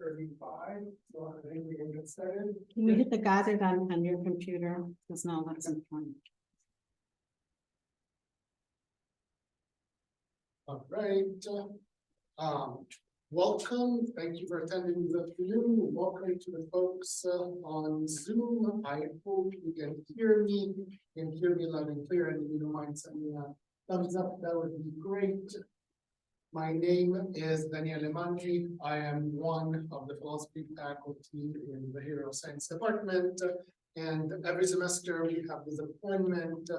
35, so I think we can get started. Can you hit the gadget on your computer? Because now that's important. All right. Welcome. Thank you for attending this afternoon. Welcome to the folks on Zoom. I hope you can hear me. Loud and clear, and if you don't mind sending a thumbs up, that would be great. My name is Daniele Mandri. I am one of the philosophy faculty in the behavioral science department. And every semester we have this appointment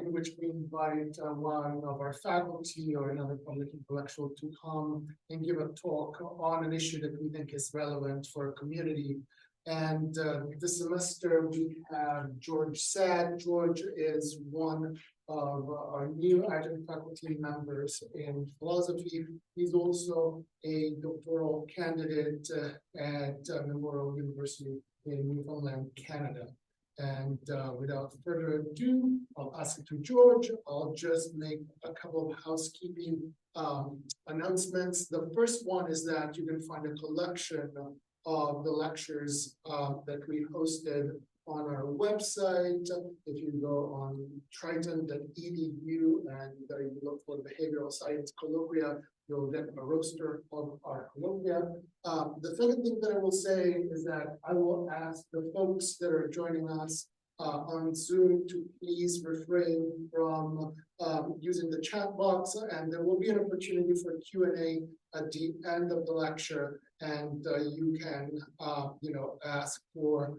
in which we invite one of our faculty or another public intellectual to come and give a talk on an issue that we think is relevant for our community. And this semester we have George Saad. George is one of our new adjunct faculty members in philosophy. He's also a doctoral candidate at Memorial University in Newfoundland, Canada. And without further ado, I'll pass it to George. I'll just make a couple of housekeeping announcements. The first one is that you can find a collection of the lectures that we hosted on our website. If you go on triton.edu and you look for behavioral science colloquia, you'll get a roster of our colloquia. The second thing that I will say is that I will ask the folks that are joining us on Zoom to please refrain from using the chat box, and there will be an opportunity for Q&A at the end of the lecture, and you can ask for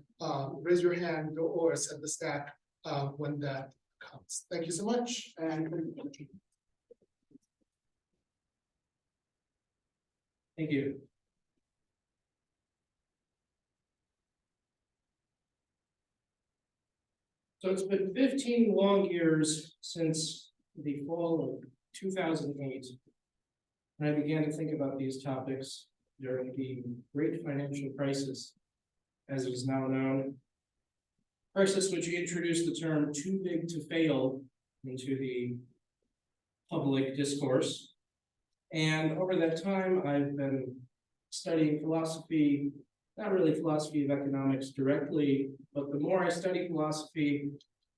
raise your hand or set the stack when that comes. Thank you so much, and thank you. So it's been 15 long years since the fall of 2008, when I began to think about these topics during the great financial crisis, as it is now known. Crisis which introduced the term too big to fail into the public discourse. And over that time, I've been studying philosophy, not really philosophy of economics directly, but the more I study philosophy,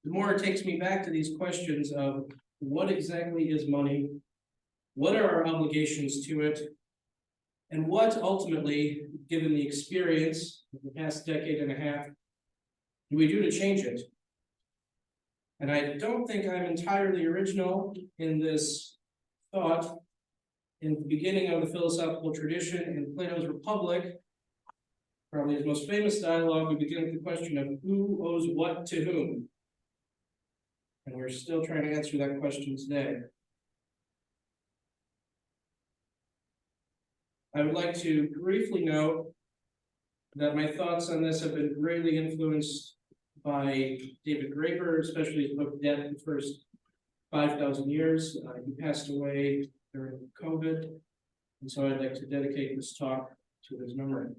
the more it takes me back to these questions of what exactly is money, what are our obligations to it, and what ultimately, given the experience of the past decade and a half, do we do to change it? And I don't think I'm entirely original in this thought. In the beginning of the philosophical tradition in Plato's Republic, probably his most famous dialogue, we begin with the question of who owes what to whom. And we're still trying to answer that question today. I would like to briefly note that my thoughts on this have been greatly influenced by David Graeber, especially his book, Debt, the First 5,000 Years. He passed away during COVID, and so I'd like to dedicate this talk to his memory.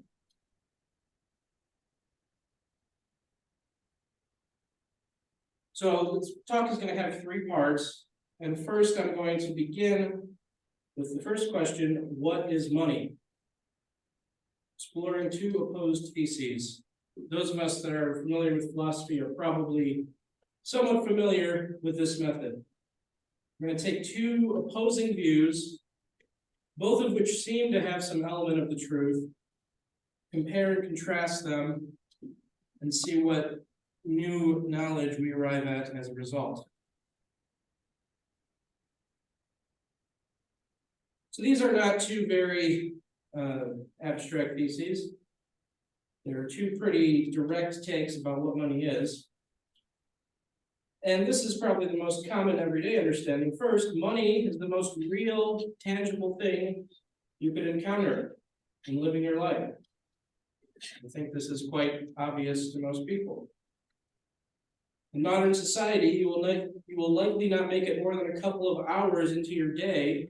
So this talk is going to have three parts, and first I'm going to begin with the first question: what is money? Exploring two opposed theses. Those of us that are familiar with philosophy are probably somewhat familiar with this method. We're going to take two opposing views, both of which seem to have some element of the truth, compare and contrast them, and see what new knowledge we arrive at as a result. So these are not two very abstract theses. There are two pretty direct takes about what money is. And this is probably the most common everyday understanding. First, money is the most real, tangible thing you could encounter in living your life. I think this is quite obvious to most people. In modern society, you will likely not make it more than a couple of hours into your day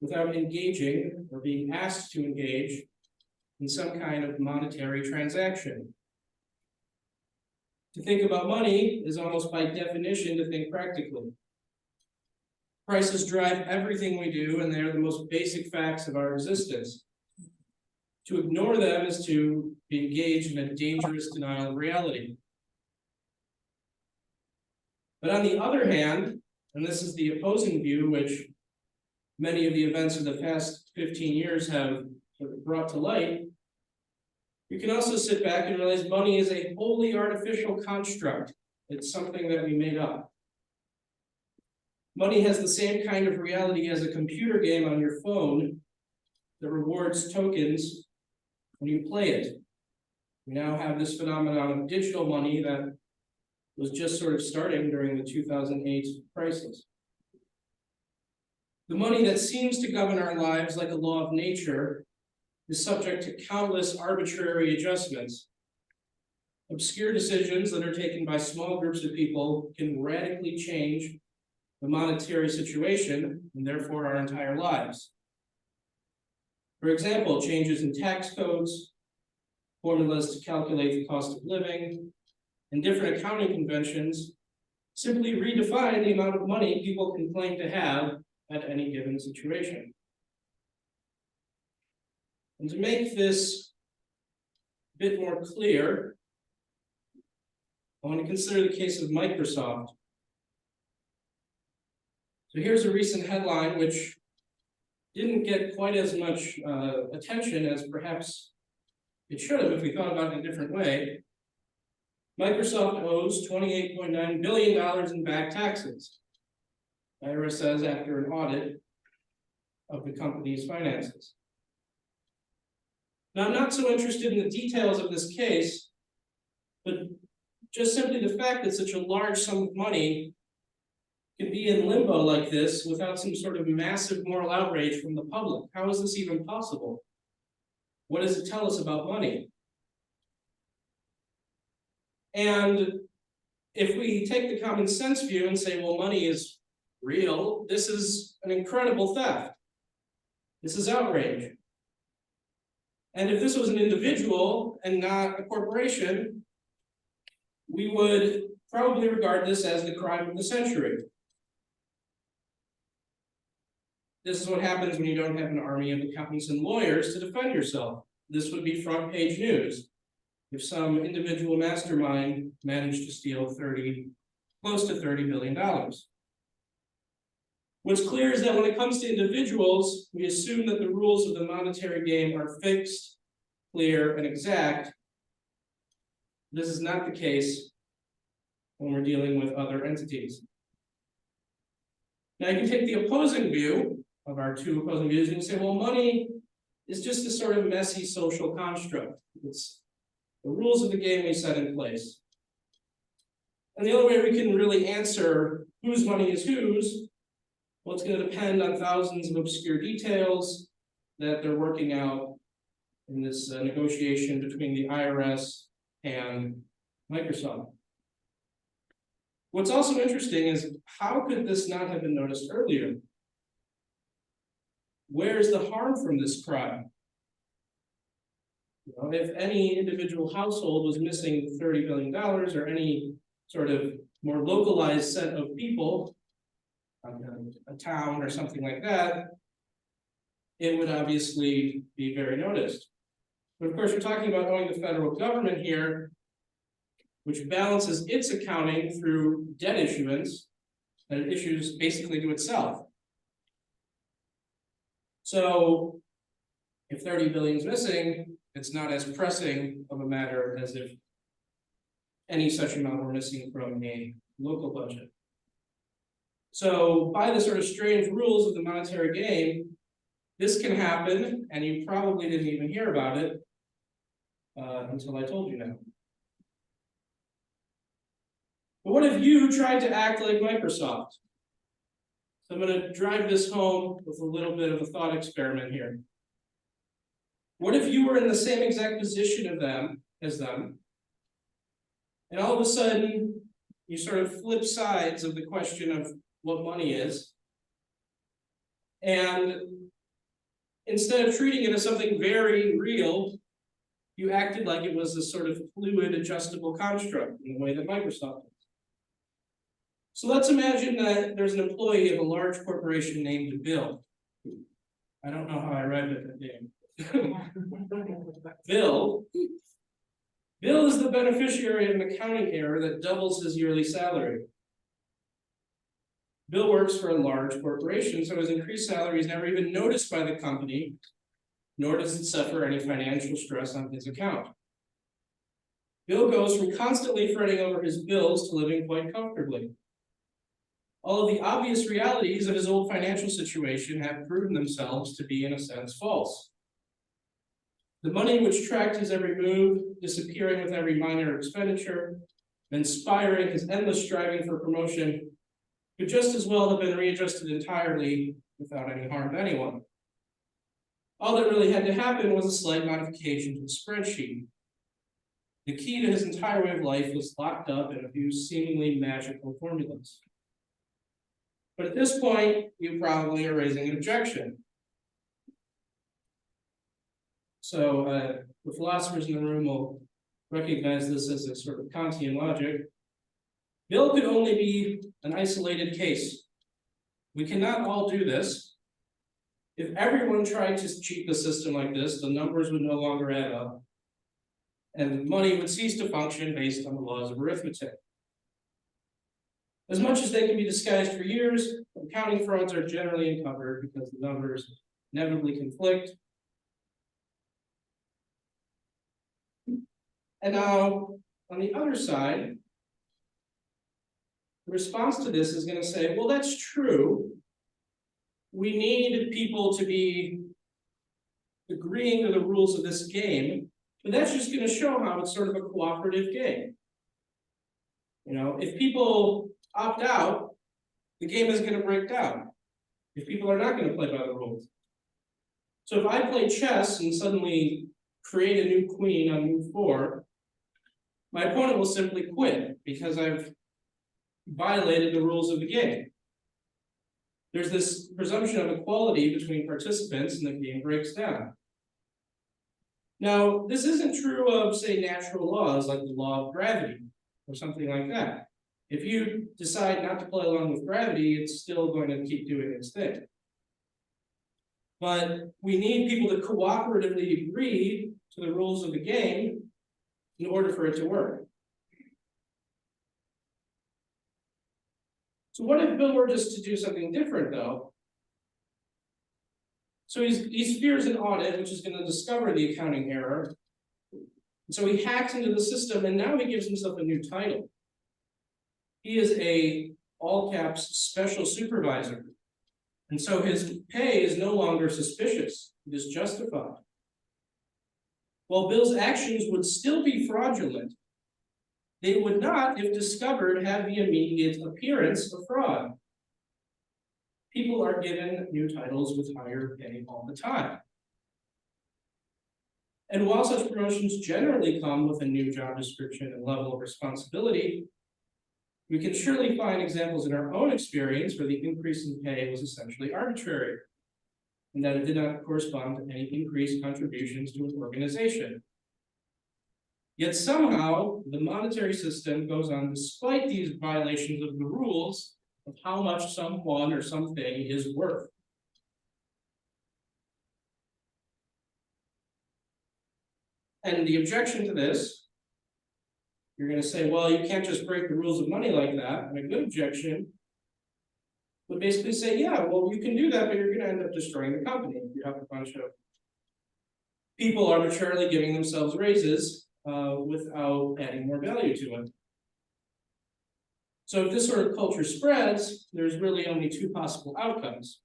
without engaging or being asked to engage in some kind of monetary transaction. To think about money is almost by definition to think practically. Prices drive everything we do, and they are the most basic facts of our existence. To ignore them is to be engaged in a dangerous denial of reality. But on the other hand, and this is the opposing view, which many of the events of the past 15 years have sort of brought to light, you can also sit back and realize money is a wholly artificial construct. It's something that we made up. Money has the same kind of reality as a computer game on your phone that rewards tokens when you play it. We now have this phenomenon of digital money that was just sort of starting during the 2008 crisis. The money that seems to govern our lives like a law of nature is subject to countless arbitrary adjustments. Obscure decisions that are taken by small groups of people can radically change the monetary situation and therefore our entire lives. For example, changes in tax codes, formulas to calculate the cost of living, and different accounting conventions simply redefine the amount of money people can claim to have at any given situation. And to make this a bit more clear, I want to consider the case of Microsoft. So here's a recent headline which didn't get quite as much attention as perhaps it should have if we thought about it in a different way. Microsoft owes $28.9 billion in back taxes, IRS says after an audit of the company's finances. Now, I'm not so interested in the details of this case, but just simply the fact that such a large sum of money can be in limbo like this without some sort of massive moral outrage from the public. How is this even possible? What does it tell us about money? And if we take the common sense view and say, well, money is real, this is an incredible theft. This is outrage. And if this was an individual and not a corporation, we would probably regard this as the crime of the century. This is what happens when you don't have an army of accountants and lawyers to defend yourself. This would be front page news if some individual mastermind managed to steal close to $30 billion. What's clear is that when it comes to individuals, we assume that the rules of the monetary game are fixed, clear, and exact. This is not the case when we're dealing with other entities. Now you can take the opposing view of our two opposing views and say, well, money is just a sort of messy social construct. It's the rules of the game we set in place. And the only way we can really answer whose money is whose, well, it's going to depend on thousands of obscure details that they're working out in this negotiation between the IRS and Microsoft. What's also interesting is how could this not have been noticed earlier? Where's the harm from this crime? You know, if any individual household was missing $30 billion or any sort of more localized set of people, a town or something like that, it would obviously be very noticed. But of course, we're talking about owing the federal government here, which balances its accounting through debt issuance that it issues basically to itself. So if 30 billion is missing, it's not as pressing of a matter as if any such amount were missing from a local budget. So by the sort of strange rules of the monetary game, this can happen, and you probably didn't even hear about it until I told you now. But what if you tried to act like Microsoft? So I'm going to drive this home with a little bit of a thought experiment here. What if you were in the same exact position as them, and all of a sudden you sort of flip sides of the question of what money is, and instead of treating it as something very real, you acted like it was a sort of fluid, adjustable construct in the way that Microsoft is. So let's imagine that there's an employee of a large corporation named Bill. I don't know how I arrived at that name. Bill. Bill is the beneficiary of an accounting error that doubles his yearly salary. Bill works for a large corporation, so his increased salary is never even noticed by the company, nor does it suffer any financial stress on his account. Bill goes from constantly fretting over his bills to living quite comfortably. All of the obvious realities of his old financial situation have proven themselves to be, in a sense, false. The money which tracked his every move, disappearing with every minor expenditure, inspiring his endless striving for promotion, could just as well have been readjusted entirely without any harm to anyone. All that really had to happen was a slight modification to the spreadsheet. The key to his entire way of life was locked up in a few seemingly magical formulas. But at this point, you probably are raising an objection. So the philosophers in the room will recognize this as a sort of Kantian logic. Bill could only be an isolated case. We cannot all do this. If everyone tried to cheat the system like this, the numbers would no longer add up, and money would cease to function based on the laws of arithmetic. As much as they can be disguised for years, accounting frauds are generally uncovered because the numbers inevitably conflict. And now, on the other side, the response to this is going to say, well, that's true. We need people to be agreeing to the rules of this game, but that's just going to show how it's sort of a cooperative game. You know, if people opt out, the game is going to break down. If people are not going to play by the rules. So if I play chess and suddenly create a new queen on move 4, my opponent will simply quit because I've violated the rules of the game. There's this presumption of equality between participants and the game breaks down. Now, this isn't true of, say, natural laws like the law of gravity or something like that. If you decide not to play along with gravity, it's still going to keep doing its thing. But we need people to cooperatively agree to the rules of the game in order for it to work. So what if Bill were just to do something different, though? So he fears an audit, which is going to discover the accounting error. And so he hacks into the system, and now he gives himself a new title. He is a, all caps, special supervisor. And so his pay is no longer suspicious, it is justified. While Bill's actions would still be fraudulent, they would not, if discovered, have the immediate appearance of fraud. People are given new titles with higher pay all the time. And while such promotions generally come with a new job description and level of responsibility, we can surely find examples in our own experience where the increase in pay was essentially arbitrary, and that it did not correspond to any increased contributions to an organization. Yet somehow, the monetary system goes on despite these violations of the rules of how much someone or something is worth. And the objection to this, you're going to say, well, you can't just break the rules of money like that. And a good objection would basically say, yeah, well, you can do that, but you're going to end up destroying the company. You have a bunch of people arbitrarily giving themselves raises without adding more value to it. So if this sort of culture spreads, there's really only two possible outcomes.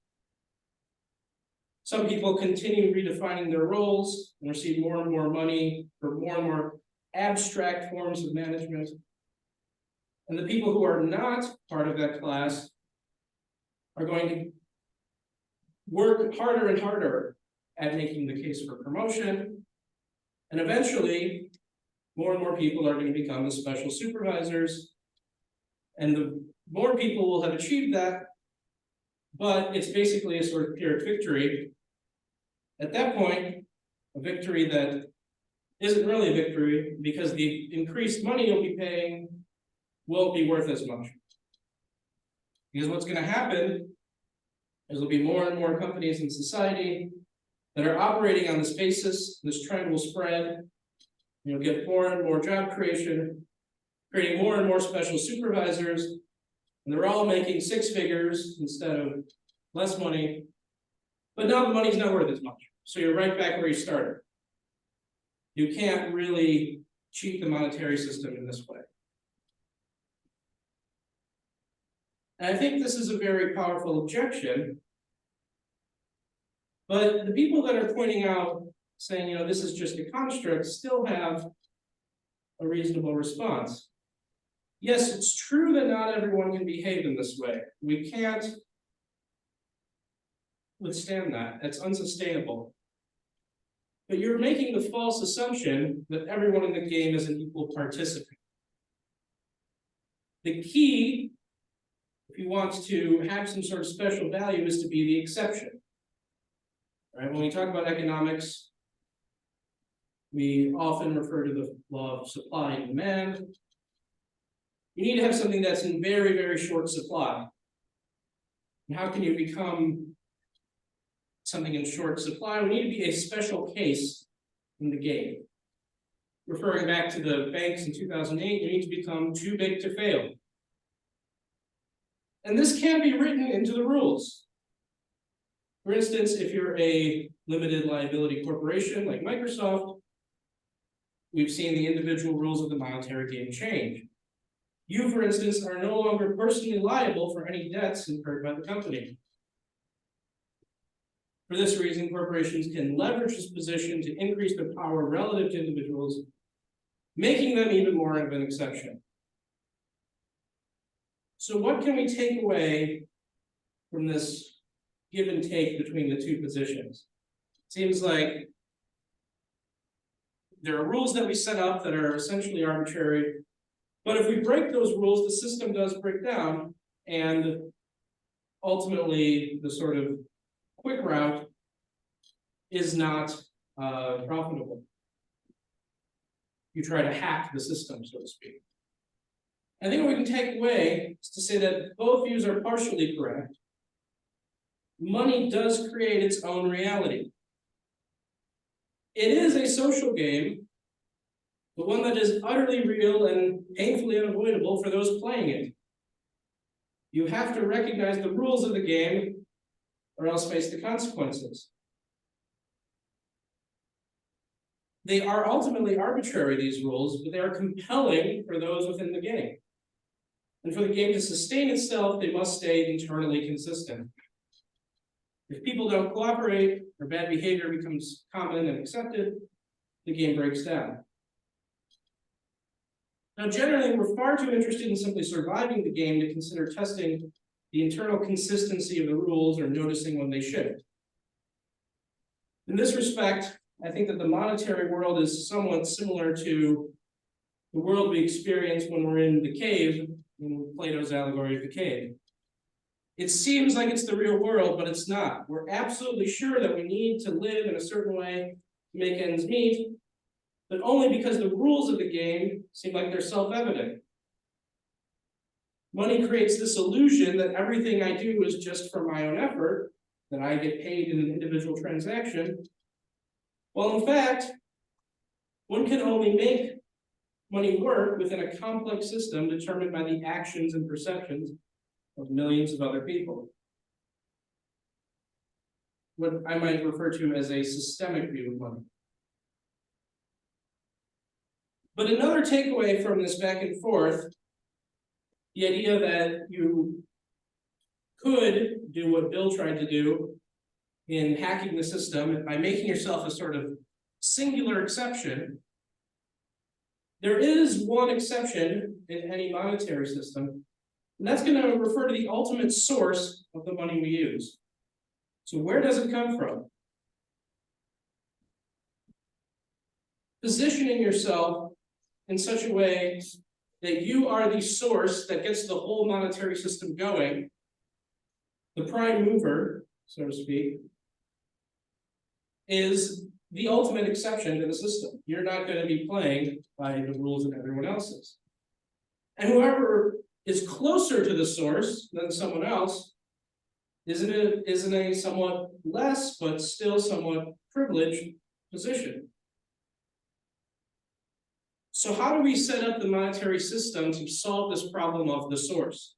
Some people continue redefining their roles and receive more and more money for more and more abstract forms of management. And the people who are not part of that class are going to work harder and harder at making the case for promotion. And eventually, more and more people are going to become the special supervisors. And the more people will have achieved that, but it's basically a sort of Pyrrhic victory. At that point, a victory that isn't really a victory because the increased money you'll be paying won't be worth as much. Because what's going to happen is there'll be more and more companies in society, that are operating on this basis. This trend will spread. You'll get more and more job creation, creating more and more special supervisors, and they're all making 6 figures instead of less money. But now the money's not worth as much. So you're right back where you started. You can't really cheat the monetary system in this way. And I think this is a very powerful objection. But the people that are pointing out, saying, you know, this is just a construct, still have a reasonable response. Yes, it's true that not everyone can behave in this way. We can't withstand that. That's unsustainable. But you're making the false assumption that everyone in the game is an equal participant. The key, if you want to have some sort of special value, is to be the exception. Right? When we talk about economics, we often refer to the law of supply and demand. You need to have something that's in very, very short supply. And how can you become something in short supply? We need to be a special case in the game. Referring back to the banks in 2008, you need to become too big to fail. And this can be written into the rules. For instance, if you're a limited liability corporation like Microsoft, we've seen the individual rules of the monetary game change. You, for instance, are no longer personally liable for any debts incurred by the company. For this reason, corporations can leverage this position to increase their power relative to individuals, making them even more of an exception. So what can we take away from this give and take between the two positions? Seems like there are rules that we set up that are essentially arbitrary, but if we break those rules, the system does break down, and ultimately the sort of quick route is not profitable. You try to hack the system, so to speak. I think what we can take away is to say that both views are partially correct. Money does create its own reality. It is a social game, but one that is utterly real and painfully unavoidable for those playing it. You have to recognize the rules of the game or else face the consequences. They are ultimately arbitrary, these rules, but they are compelling for those within the game. And for the game to sustain itself, they must stay internally consistent. If people don't cooperate or bad behavior becomes common and accepted, the game breaks down. Now, generally, we're far too interested in simply surviving the game to consider testing the internal consistency of the rules or noticing when they shift. In this respect, I think that the monetary world is somewhat similar to the world we experience when we're in the cave, in Plato's allegory of the cave. It seems like it's the real world, but it's not. We're absolutely sure that we need to live in a certain way to make ends meet, but only because the rules of the game seem like they're self-evident. Money creates this illusion that everything I do is just for my own effort, that I get paid in an individual transaction. Well, in fact, one can only make money work within a complex system determined by the actions and perceptions of millions of other people. What I might refer to as a systemic view of money. But another takeaway from this back and forth, the idea that you could do what Bill tried to do in hacking the system by making yourself a sort of singular exception. There is one exception in any monetary system, and that's going to refer to the ultimate source of the money we use. So where does it come from? Positioning yourself in such a way that you are the source that gets the whole monetary system going, the prime mover, so to speak, is the ultimate exception to the system. You're not going to be playing by the rules that everyone else is. And whoever is closer to the source than someone else is in a somewhat less, but still somewhat privileged position. So how do we set up the monetary system to solve this problem of the source?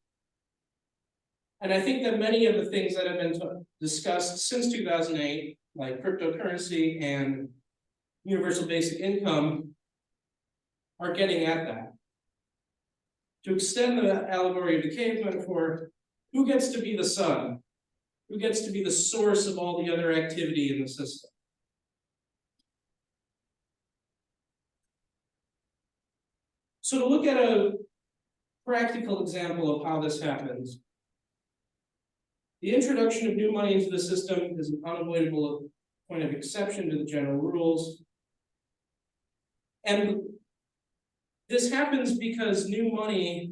And I think that many of the things that have been discussed since 2008, like cryptocurrency and universal basic income, are getting at that. To extend the allegory of the cave metaphor, who gets to be the sun? Who gets to be the source of all the other activity in the system? So to look at a practical example of how this happens, the introduction of new money into the system is an unavoidable point of exception to the general rules. And this happens because new money,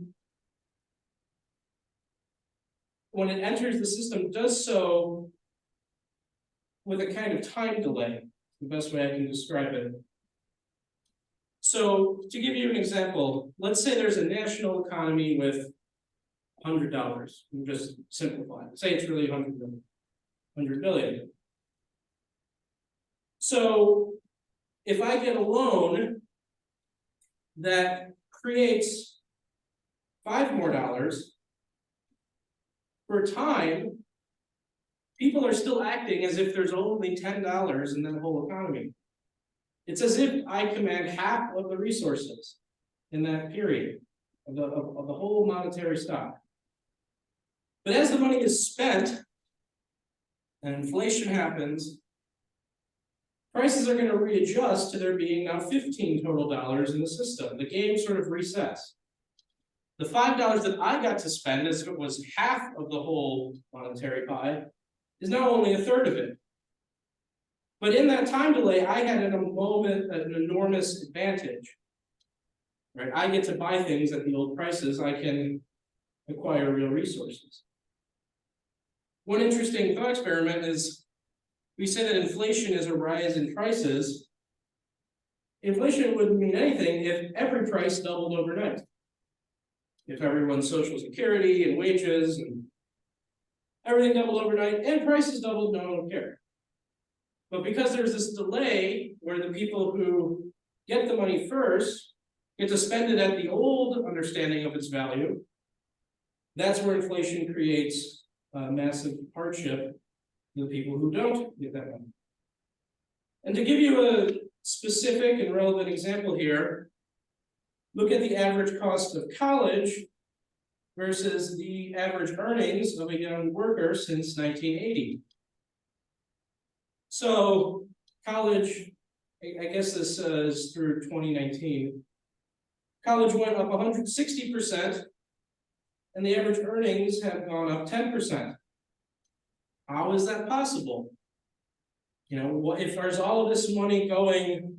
when it enters the system, does so with a kind of time delay, the best way I can describe it. So to give you an example, let's say there's a national economy with $100. We'll just simplify it. Say it's really 100 billion. So if I get a loan that creates $5 more, for a time, people are still acting as if there's only $10 in that whole economy. It's as if I command half of the resources in that period of the whole monetary stock. But as the money is spent and inflation happens, prices are going to readjust to there being now 15 total dollars in the system. The game sort of resets. The $5 that I got to spend, as if it was half of the whole monetary pie, is now only a third of it. But in that time delay, I had in a moment an enormous advantage. Right? I get to buy things at the old prices. I can acquire real resources. One interesting thought experiment is we say that inflation is a rise in prices. Inflation wouldn't mean anything if every price doubled overnight. If everyone's social security and wages and everything doubled overnight and prices doubled, no one would care. But because there's this delay where the people who get the money first get to spend it at the old understanding of its value, that's where inflation creates massive hardship to the people who don't get that money. And to give you a specific and relevant example here, look at the average cost of college versus the average earnings of a young worker since 1980. So college, I guess this is through 2019, college went up 160%, and the average earnings have gone up 10%. How is that possible? You know, if there's all of this money going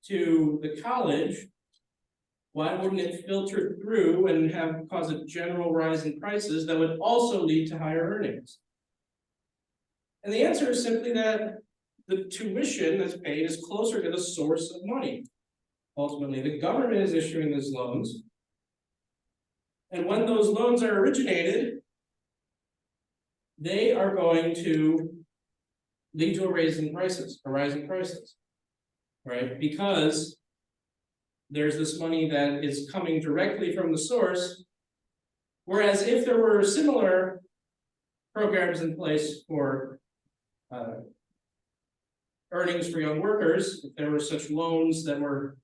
to the college, why wouldn't it filter through and cause a general rise in prices that would also lead to higher earnings? And the answer is simply that the tuition that's paid is closer to the source of money. Ultimately, the government is issuing these loans. And when those loans are originated, they are going to lead to a rise in prices, right? Because there's this money that is coming directly from the source. Whereas if there were similar programs in place for earnings for young workers, if there were such loans that were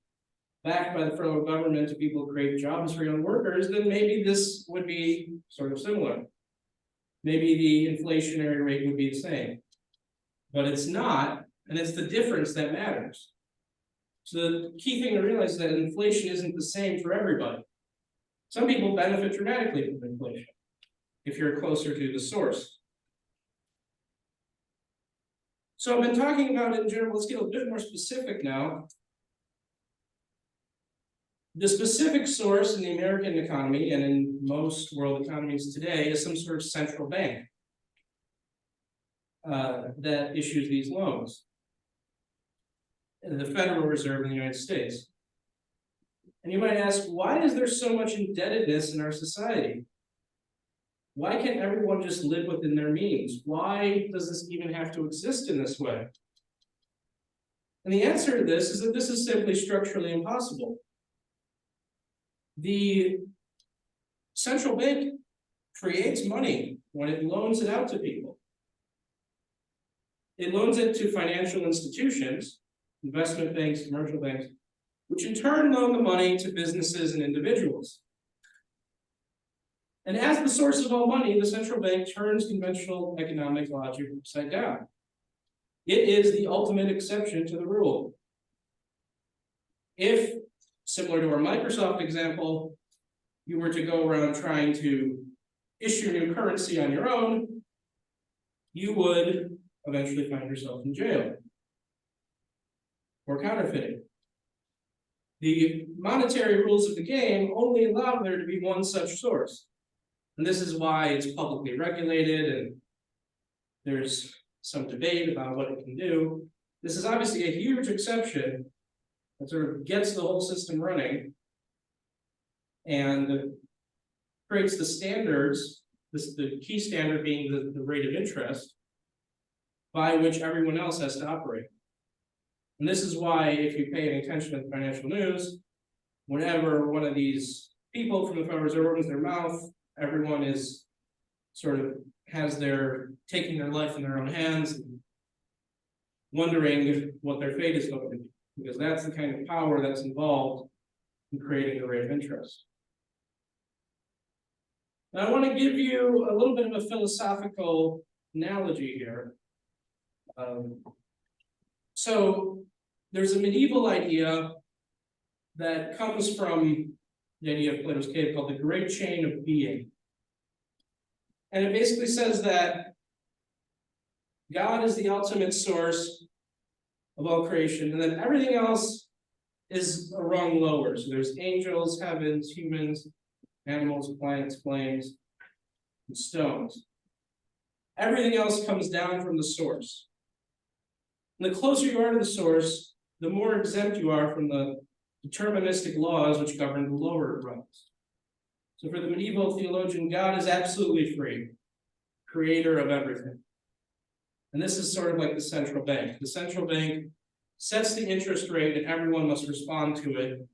backed by the federal government to people who create jobs for young workers, then maybe this would be sort of similar. Maybe the inflationary rate would be the same. But it's not, and it's the difference that matters. So the key thing to realize is that inflation isn't the same for everybody. Some people benefit dramatically from inflation if you're closer to the source. So I've been talking about it in general. Let's get a bit more specific now. The specific source in the American economy and in most world economies today is some sort of central bank that issues these loans. The Federal Reserve in the United States. And you might ask, why is there so much indebtedness in our society? Why can't everyone just live within their means? Why does this even have to exist in this way? And the answer to this is that this is simply structurally impossible. The central bank creates money when it loans it out to people. It loans it to financial institutions, investment banks, commercial banks, which in turn loan the money to businesses and individuals. And as the source of all money, the central bank turns conventional economic logic upside down. It is the ultimate exception to the rule. If, similar to our Microsoft example, you were to go around trying to issue new currency on your own, you would eventually find yourself in jail for counterfeiting. The monetary rules of the game only allow there to be one such source. And this is why it's publicly regulated and there's some debate about what it can do. This is obviously a huge exception that sort of gets the whole system running and creates the standards, the key standard being the rate of interest by which everyone else has to operate. And this is why, if you pay any attention to the financial news, whenever one of these people from the Federal Reserve opens their mouth, everyone is sort of taking their life in their own hands, and wondering what their fate is going to be, because that's the kind of power that's involved in creating the rate of interest. Now, I want to give you a little bit of a philosophical analogy here. So there's a medieval idea that comes from the idea of Plato's cave called the great chain of being. And it basically says that God is the ultimate source of all creation, and then everything else is a rung lower. So there's angels, heavens, humans, animals, plants, flames, and stones. Everything else comes down from the source. And the closer you are to the source, the more exempt you are from the deterministic laws which govern the lower rungs. So for the medieval theologian, God is absolutely free, creator of everything. And this is sort of like the central bank. The central bank sets the interest rate and everyone must respond to it.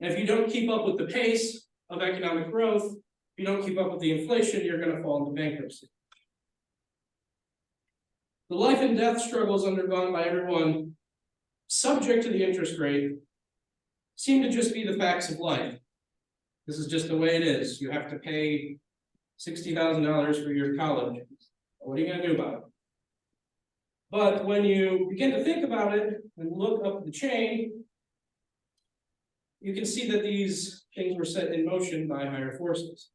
And if you don't keep up with the pace of economic growth, if you don't keep up with the inflation, you're going to fall into bankruptcy. The life and death struggles undergone by everyone subject to the interest rate seem to just be the facts of life. This is just the way it is. You have to pay $60,000 for your college. What are you going to do about it? But when you begin to think about it and look up the chain, you can see that these things were set in motion by higher forces.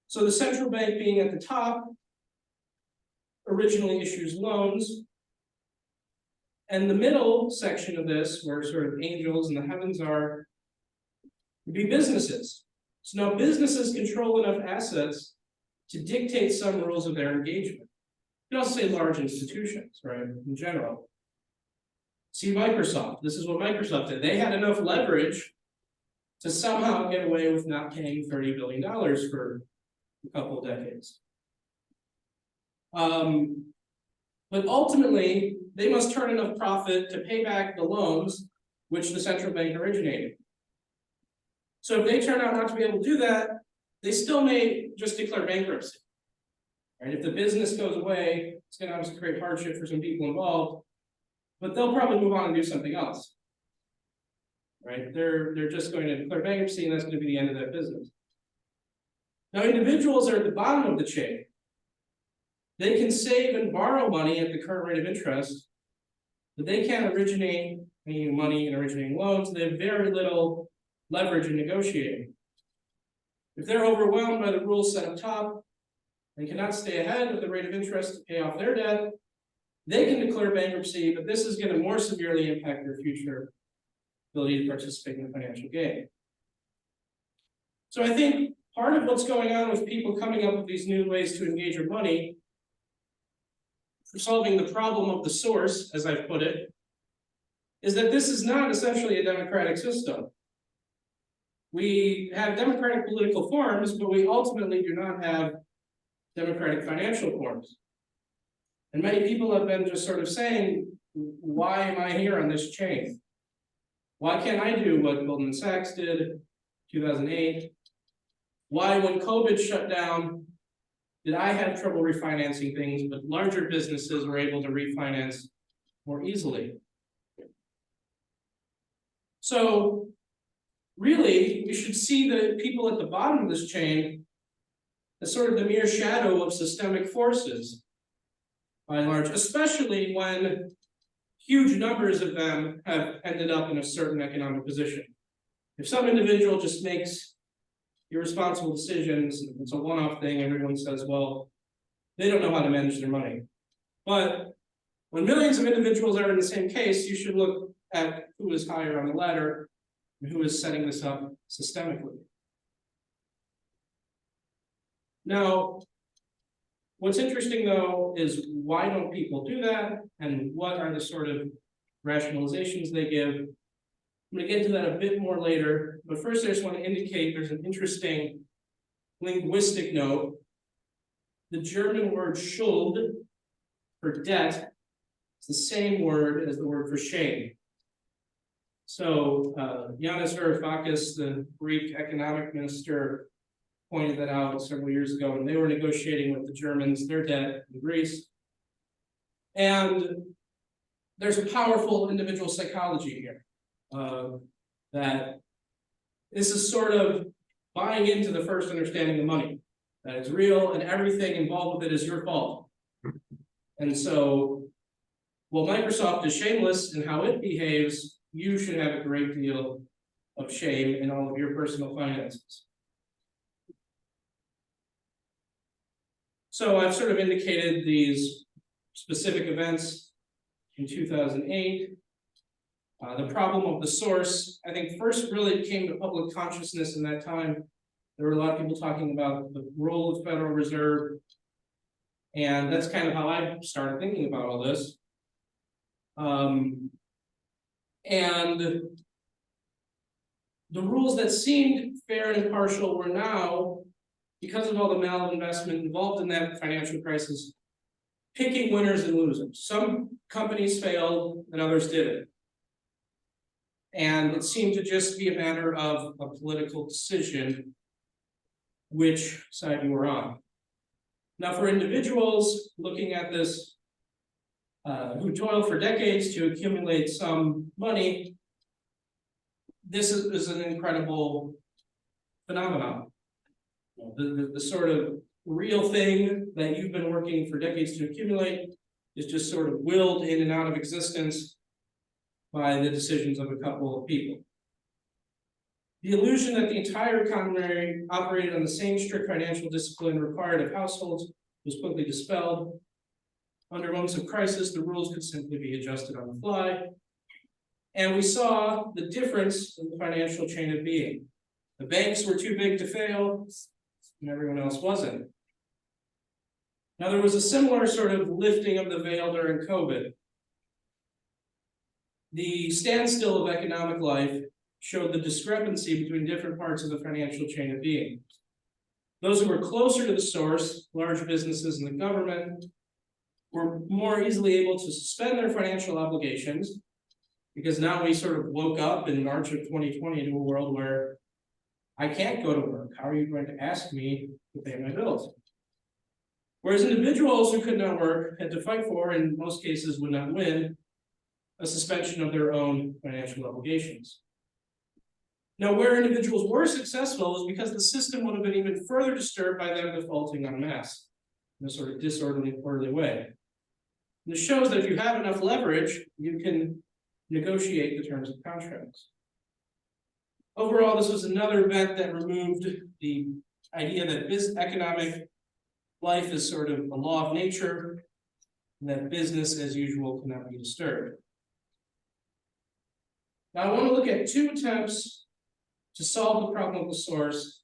So the central bank being at the top originally issues loans. And the middle section of this, where sort of angels and the heavens are, would be businesses. So now businesses control enough assets to dictate some rules of their engagement. You can also say large institutions, right, in general. See Microsoft. This is what Microsoft did. They had enough leverage to somehow get away with not paying $30 billion for a couple of decades. But ultimately, they must turn enough profit to pay back the loans which the central bank originated. So if they turn out not to be able to do that, they still may just declare bankruptcy. Right? If the business goes away, it's going to obviously create hardship for some people involved, but they'll probably move on and do something else. Right? They're just going to declare bankruptcy, and that's going to be the end of that business. Now, individuals are at the bottom of the chain. They can save and borrow money at the current rate of interest, but they can't originate any money in originating loans. They have very little leverage in negotiating. If they're overwhelmed by the rules set up top and cannot stay ahead of the rate of interest to pay off their debt, they can declare bankruptcy, but this is going to more severely impact their future ability to participate in the financial game. So I think part of what's going on with people coming up with these new ways to engage your money for solving the problem of the source, as I've put it, is that this is not essentially a democratic system. We have democratic political forms, but we ultimately do not have democratic financial forms. And many people have been just sort of saying, why am I here on this chain? Why can't I do what Goldman Sachs did 2008? Why, when COVID shut down, did I have trouble refinancing things, but larger businesses were able to refinance more easily? So really, we should see the people at the bottom of this chain as sort of the mere shadow of systemic forces, by and large, especially when huge numbers of them have ended up in a certain economic position. If some individual just makes irresponsible decisions, it's a one-off thing, everyone says, well, they don't know how to manage their money. But when millions of individuals are in the same case, you should look at who is higher on the ladder and who is setting this up systemically. Now, what's interesting though is why don't people do that, and what are the sort of rationalizations they give? I'm going to get into that a bit more later, but first I just want to indicate there's an interesting linguistic note. The German word Schuld for debt is the same word as the word for shame. So Yanis Varoufakis, the Greek economic minister, pointed that out several years ago when they were negotiating with the Germans their debt in Greece. And there's a powerful individual psychology here. That this is sort of buying into the first understanding of money, that it's real and everything involved with it is your fault. And so, while Microsoft is shameless in how it behaves, you should have a great deal of shame in all of your personal finances. So I've sort of indicated these specific events in 2008. The problem of the source, I think, first really came to public consciousness in that time. There were a lot of people talking about the role of the Federal Reserve, and that's kind of how I started thinking about all this. And the rules that seemed fair and impartial were now, because of all the malinvestment involved in that financial crisis, picking winners and losers. Some companies failed and others didn't. And it seemed to just be a matter of a political decision which side you were on. Now, for individuals looking at this, who toiled for decades to accumulate some money, this is an incredible phenomenon. The sort of real thing that you've been working for decades to accumulate is just sort of willed in and out of existence by the decisions of a couple of people. The illusion that the entire economy operated on the same strict financial discipline required of households was quickly dispelled. Under moments of crisis, the rules could simply be adjusted on the fly. And we saw the difference in the financial chain of being. The banks were too big to fail, and everyone else wasn't. Now, there was a similar sort of lifting of the veil during COVID. The standstill of economic life showed the discrepancy between different parts of the financial chain of being. Those who were closer to the source, large businesses and the government, were more easily able to suspend their financial obligations, because now we sort of woke up in March of 2020 to a world where I can't go to work. How are you going to ask me to pay my bills? Whereas individuals who could not work had to fight for, and in most cases would not win, a suspension of their own financial obligations. Now, where individuals were successful was because the system would have been even further disturbed by them defaulting en masse in a sort of disorderly, orderly way. And this shows that if you have enough leverage, you can negotiate the terms of contracts. Overall, this was another event that removed the idea that economic life is sort of a law of nature, and that business as usual cannot be disturbed. Now, I want to look at two attempts to solve the problem of the source,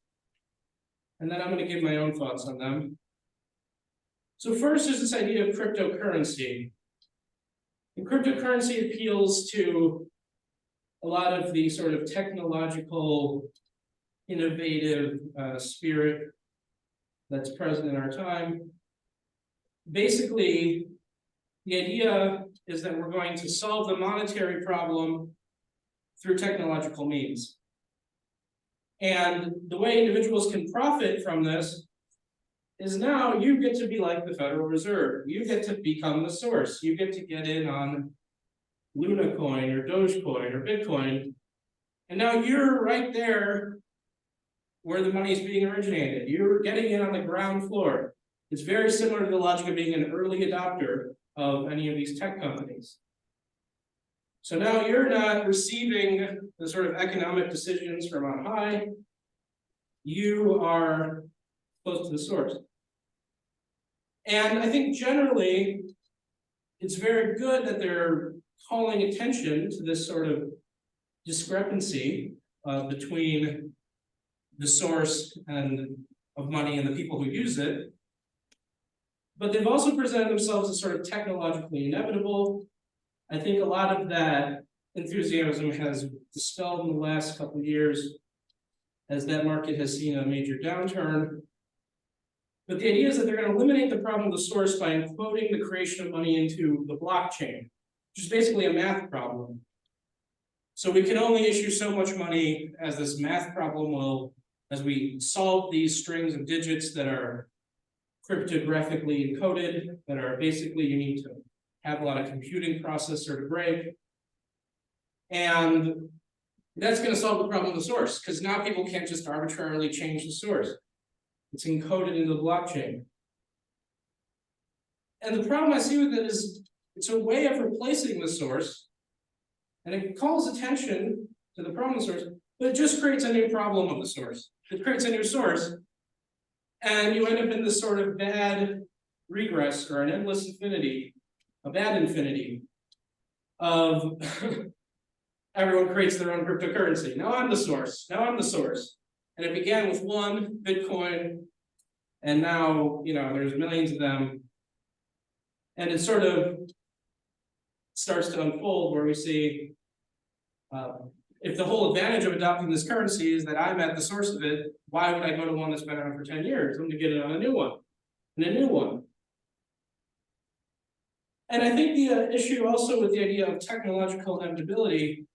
and then I'm going to give my own thoughts on them. So first, there's this idea of cryptocurrency. And cryptocurrency appeals to a lot of the sort of technological innovative spirit that's present in our time. Basically, the idea is that we're going to solve the monetary problem through technological means. And the way individuals can profit from this is now you get to be like the Federal Reserve. You get to become the source. You get to get in on Luna coin or Dogecoin or Bitcoin. And now you're right there where the money is being originated. You're getting in on the ground floor. It's very similar to the logic of being an early adopter of any of these tech companies. So now you're not receiving the sort of economic decisions from on high. You are close to the source. And I think generally, it's very good that they're calling attention to this sort of discrepancy between the source of money and the people who use it. But they've also presented themselves as sort of technologically inevitable. I think a lot of that enthusiasm has dispelled in the last couple of years as that market has seen a major downturn. But the idea is that they're going to eliminate the problem of the source by encoding the creation of money into the blockchain, which is basically a math problem. So we can only issue so much money as this math problem will, as we solve these strings of digits that are cryptographically encoded, that are basically you need to have a lot of computing processor to break. And that's going to solve the problem of the source, because now people can't just arbitrarily change the source. It's encoded into the blockchain. And the problem I see with it is it's a way of replacing the source, and it calls attention to the problem of the source, but it just creates a new problem of the source. It creates a new source, and you end up in this sort of bad regress or an endless infinity, a bad infinity of everyone creates their own cryptocurrency. Now I'm the source. Now I'm the source. And it began with one Bitcoin, and now there's millions of them. And it sort of starts to unfold where we see if the whole advantage of adopting this currency is that I'm at the source of it, why would I go to one that's been around for 10 years? I'm going to get it on a new one, and a new one. And I think the issue also with the idea of technological inevitability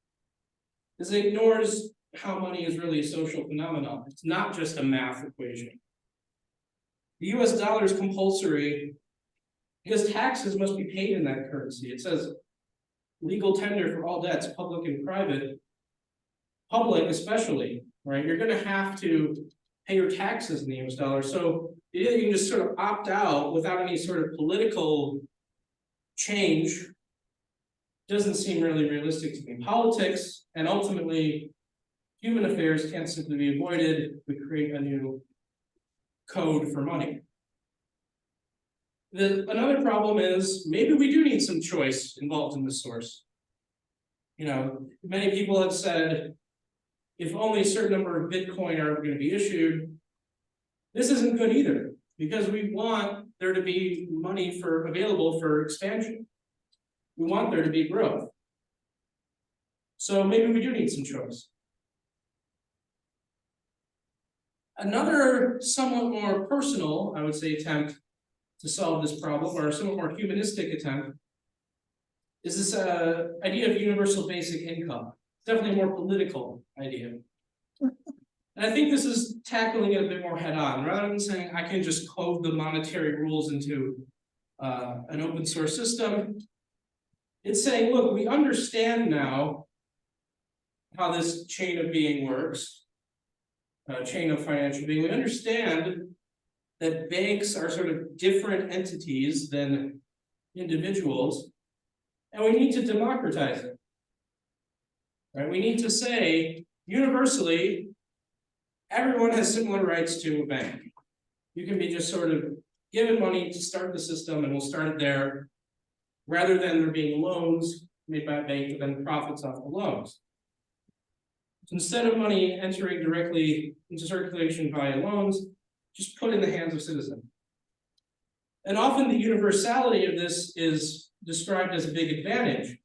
is it ignores how money is really a social phenomenon. It's not just a math equation. The US dollar is compulsory because taxes must be paid in that currency. It says legal tender for all debts, public and private. Public especially, right? You're going to have to pay your taxes in the US dollar. So you can just sort of opt out without any sort of political change. Doesn't seem really realistic to me. Politics and ultimately human affairs can't simply be avoided. We create a new code for money. Another problem is maybe we do need some choice involved in the source. Many people have said, if only a certain number of Bitcoin are going to be issued, this isn't good either, because we want there to be money available for expansion. We want there to be growth. So maybe we do need some choice. Another somewhat more personal, I would say, attempt to solve this problem, or a somewhat more humanistic attempt, is this idea of universal basic income. It's definitely a more political idea. And I think this is tackling it a bit more head-on, rather than saying I can just code the monetary rules into an open source system. It's saying, look, we understand now how this chain of being works, chain of financial being. We understand that banks are sort of different entities than individuals, and we need to democratize it. Right? We need to say, universally, everyone has similar rights to a bank. You can be just sort of given money to start the system, and we'll start it there, rather than there being loans made by a bank that then profits off the loans. So instead of money entering directly into circulation via loans, just put in the hands of citizens. And often the universality of this is described as a big advantage,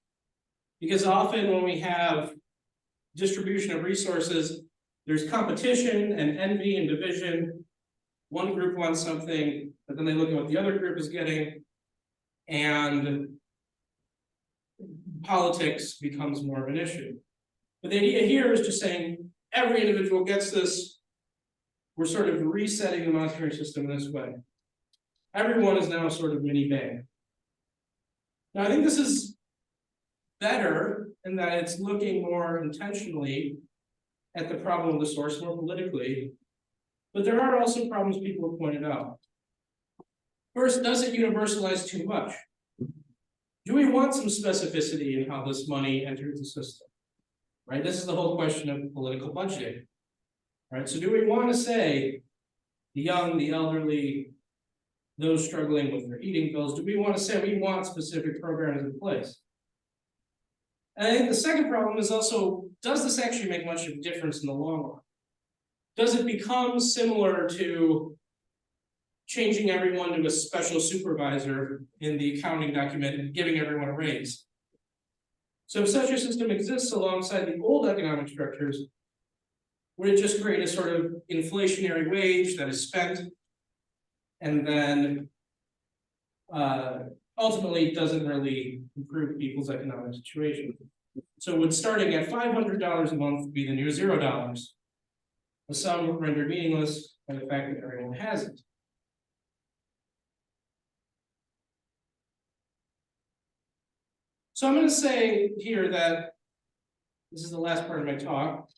because often when we have distribution of resources, there's competition and envy and division. One group wants something, but then they look at what the other group is getting, and politics becomes more of an issue. But the idea here is just saying every individual gets this. We're sort of resetting the monetary system in this way. Everyone is now a sort of mini bank. Now, I think this is better in that it's looking more intentionally at the problem of the source more politically, but there are also problems people have pointed out. First, does it universalize too much? Do we want some specificity in how this money enters the system? Right, this is the whole question of political budgeting. Right, so do we want to say the young, the elderly, those struggling with their heating bills, do we want to say we want specific programs in place? And I think the second problem is also, does this actually make much of a difference in the long run? Does it become similar to changing everyone to a special supervisor in the accounting document and giving everyone a raise? So if such a system exists alongside the old economic structures, would it just create a sort of inflationary wage that is spent and then ultimately doesn't really improve people's economic situation? So would starting at $500 a month be the new $0? A sum rendered meaningless by the fact that everyone has it. So I'm going to say here that this is the last part of my talk.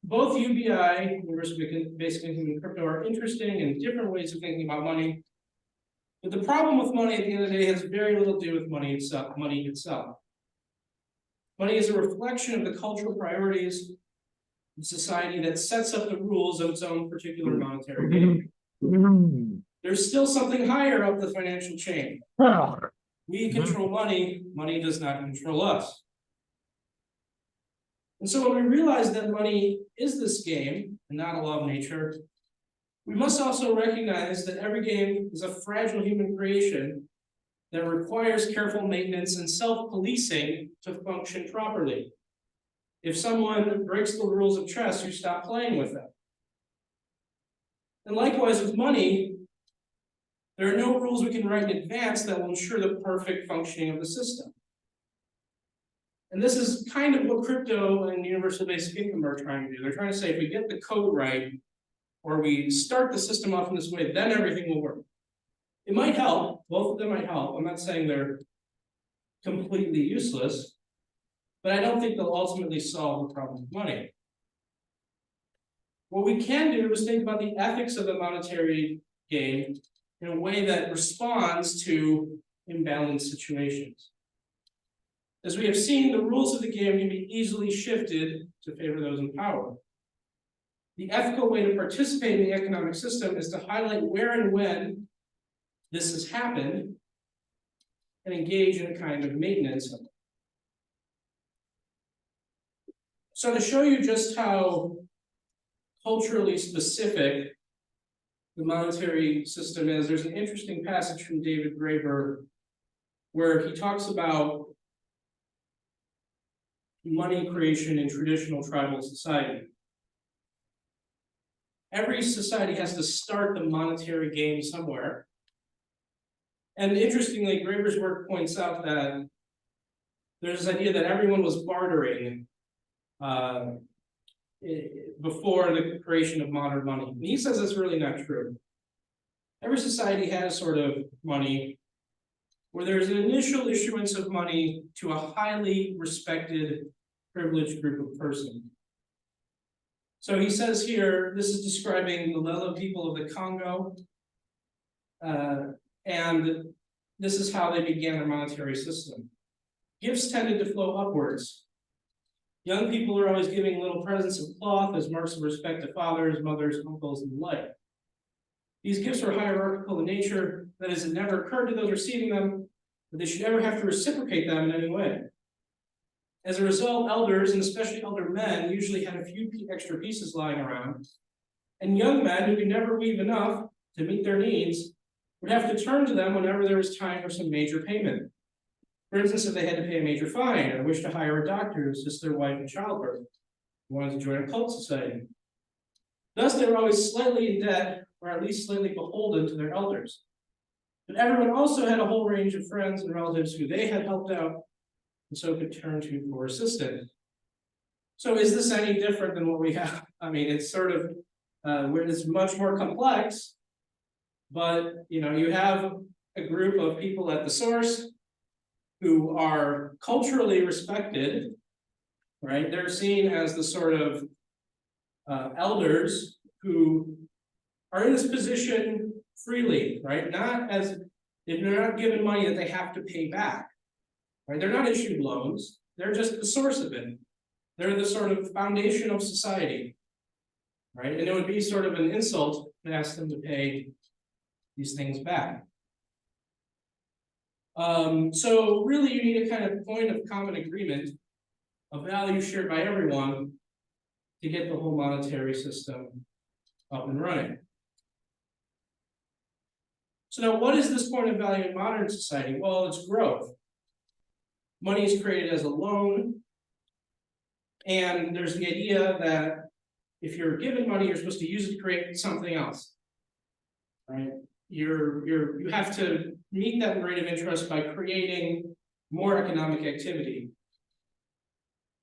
Both UBI, Universal Basic Income, and crypto are interesting and different ways of thinking about money. But the problem with money at the end of the day has very little to do with money itself. Money is a reflection of the cultural priorities of society that sets up the rules of its own particular monetary game. There's still something higher up the financial chain. We control money, money does not control us. And so when we realize that money is this game and not a law of nature, we must also recognize that every game is a fragile human creation that requires careful maintenance and self-policing to function properly. If someone breaks the rules of chess, you stop playing with them. And likewise with money, there are no rules we can write in advance that will ensure the perfect functioning of the system. And this is kind of what crypto and universal basic income are trying to do. They're trying to say if we get the code right, or we start the system off in this way, then everything will work. It might help, both of them might help. I'm not saying they're completely useless, but I don't think they'll ultimately solve the problem of money. What we can do is think about the ethics of the monetary game in a way that responds to imbalanced situations. As we have seen, the rules of the game can be easily shifted to favor those in power. The ethical way to participate in the economic system is to highlight where and when this has happened and engage in a kind of maintenance of it. So to show you just how culturally specific the monetary system is, there's an interesting passage from David Graeber where he talks about money creation in traditional tribal society. Every society has to start the monetary game somewhere. And interestingly, Graeber's work points out that there's this idea that everyone was bartering before the creation of modern money. And he says that's really not true. Every society has sort of money where there's an initial issuance of money to a highly respected, privileged group of persons. So he says here, this is describing the Lelo people of the Congo, and this is how they began their monetary system. Gifts tended to flow upwards. Young people are always giving little presents of cloth as marks of respect to fathers, mothers, uncles, and the like. These gifts were hierarchical in nature, that is, it never occurred to those receiving them that they should ever have to reciprocate them in any way. As a result, elders, and especially elder men, usually had a few extra pieces lying around, and young men who could never weave enough to meet their needs would have to turn to them whenever there was time for some major payment. For instance, if they had to pay a major fine or wish to hire a doctor to assist their wife in childbirth. wanted to join a cult society. Thus, they were always slightly in debt, or at least slightly beholden to their elders. But everyone also had a whole range of friends and relatives who they had helped out, and so could turn to for assistance. So is this any different than what we have? I mean, it's sort of, where it's much more complex, but, you know, you have a group of people at the source who are culturally respected, right? They're seen as the sort of elders who are in this position freely, right? Not as, if they're not given money that they have to pay back, right? They're not issued loans, they're just the source of it. They're the sort of foundation of society, right? And it would be sort of an insult to ask them to pay these things back. So really you need a kind of point of common agreement, a value shared by everyone to get the whole monetary system up and running. So now what is this point of value in modern society? Well, it's growth. Money is created as a loan, and there's the idea that if you're given money, you're supposed to use it to create something else, right? You have to meet that rate of interest by creating more economic activity.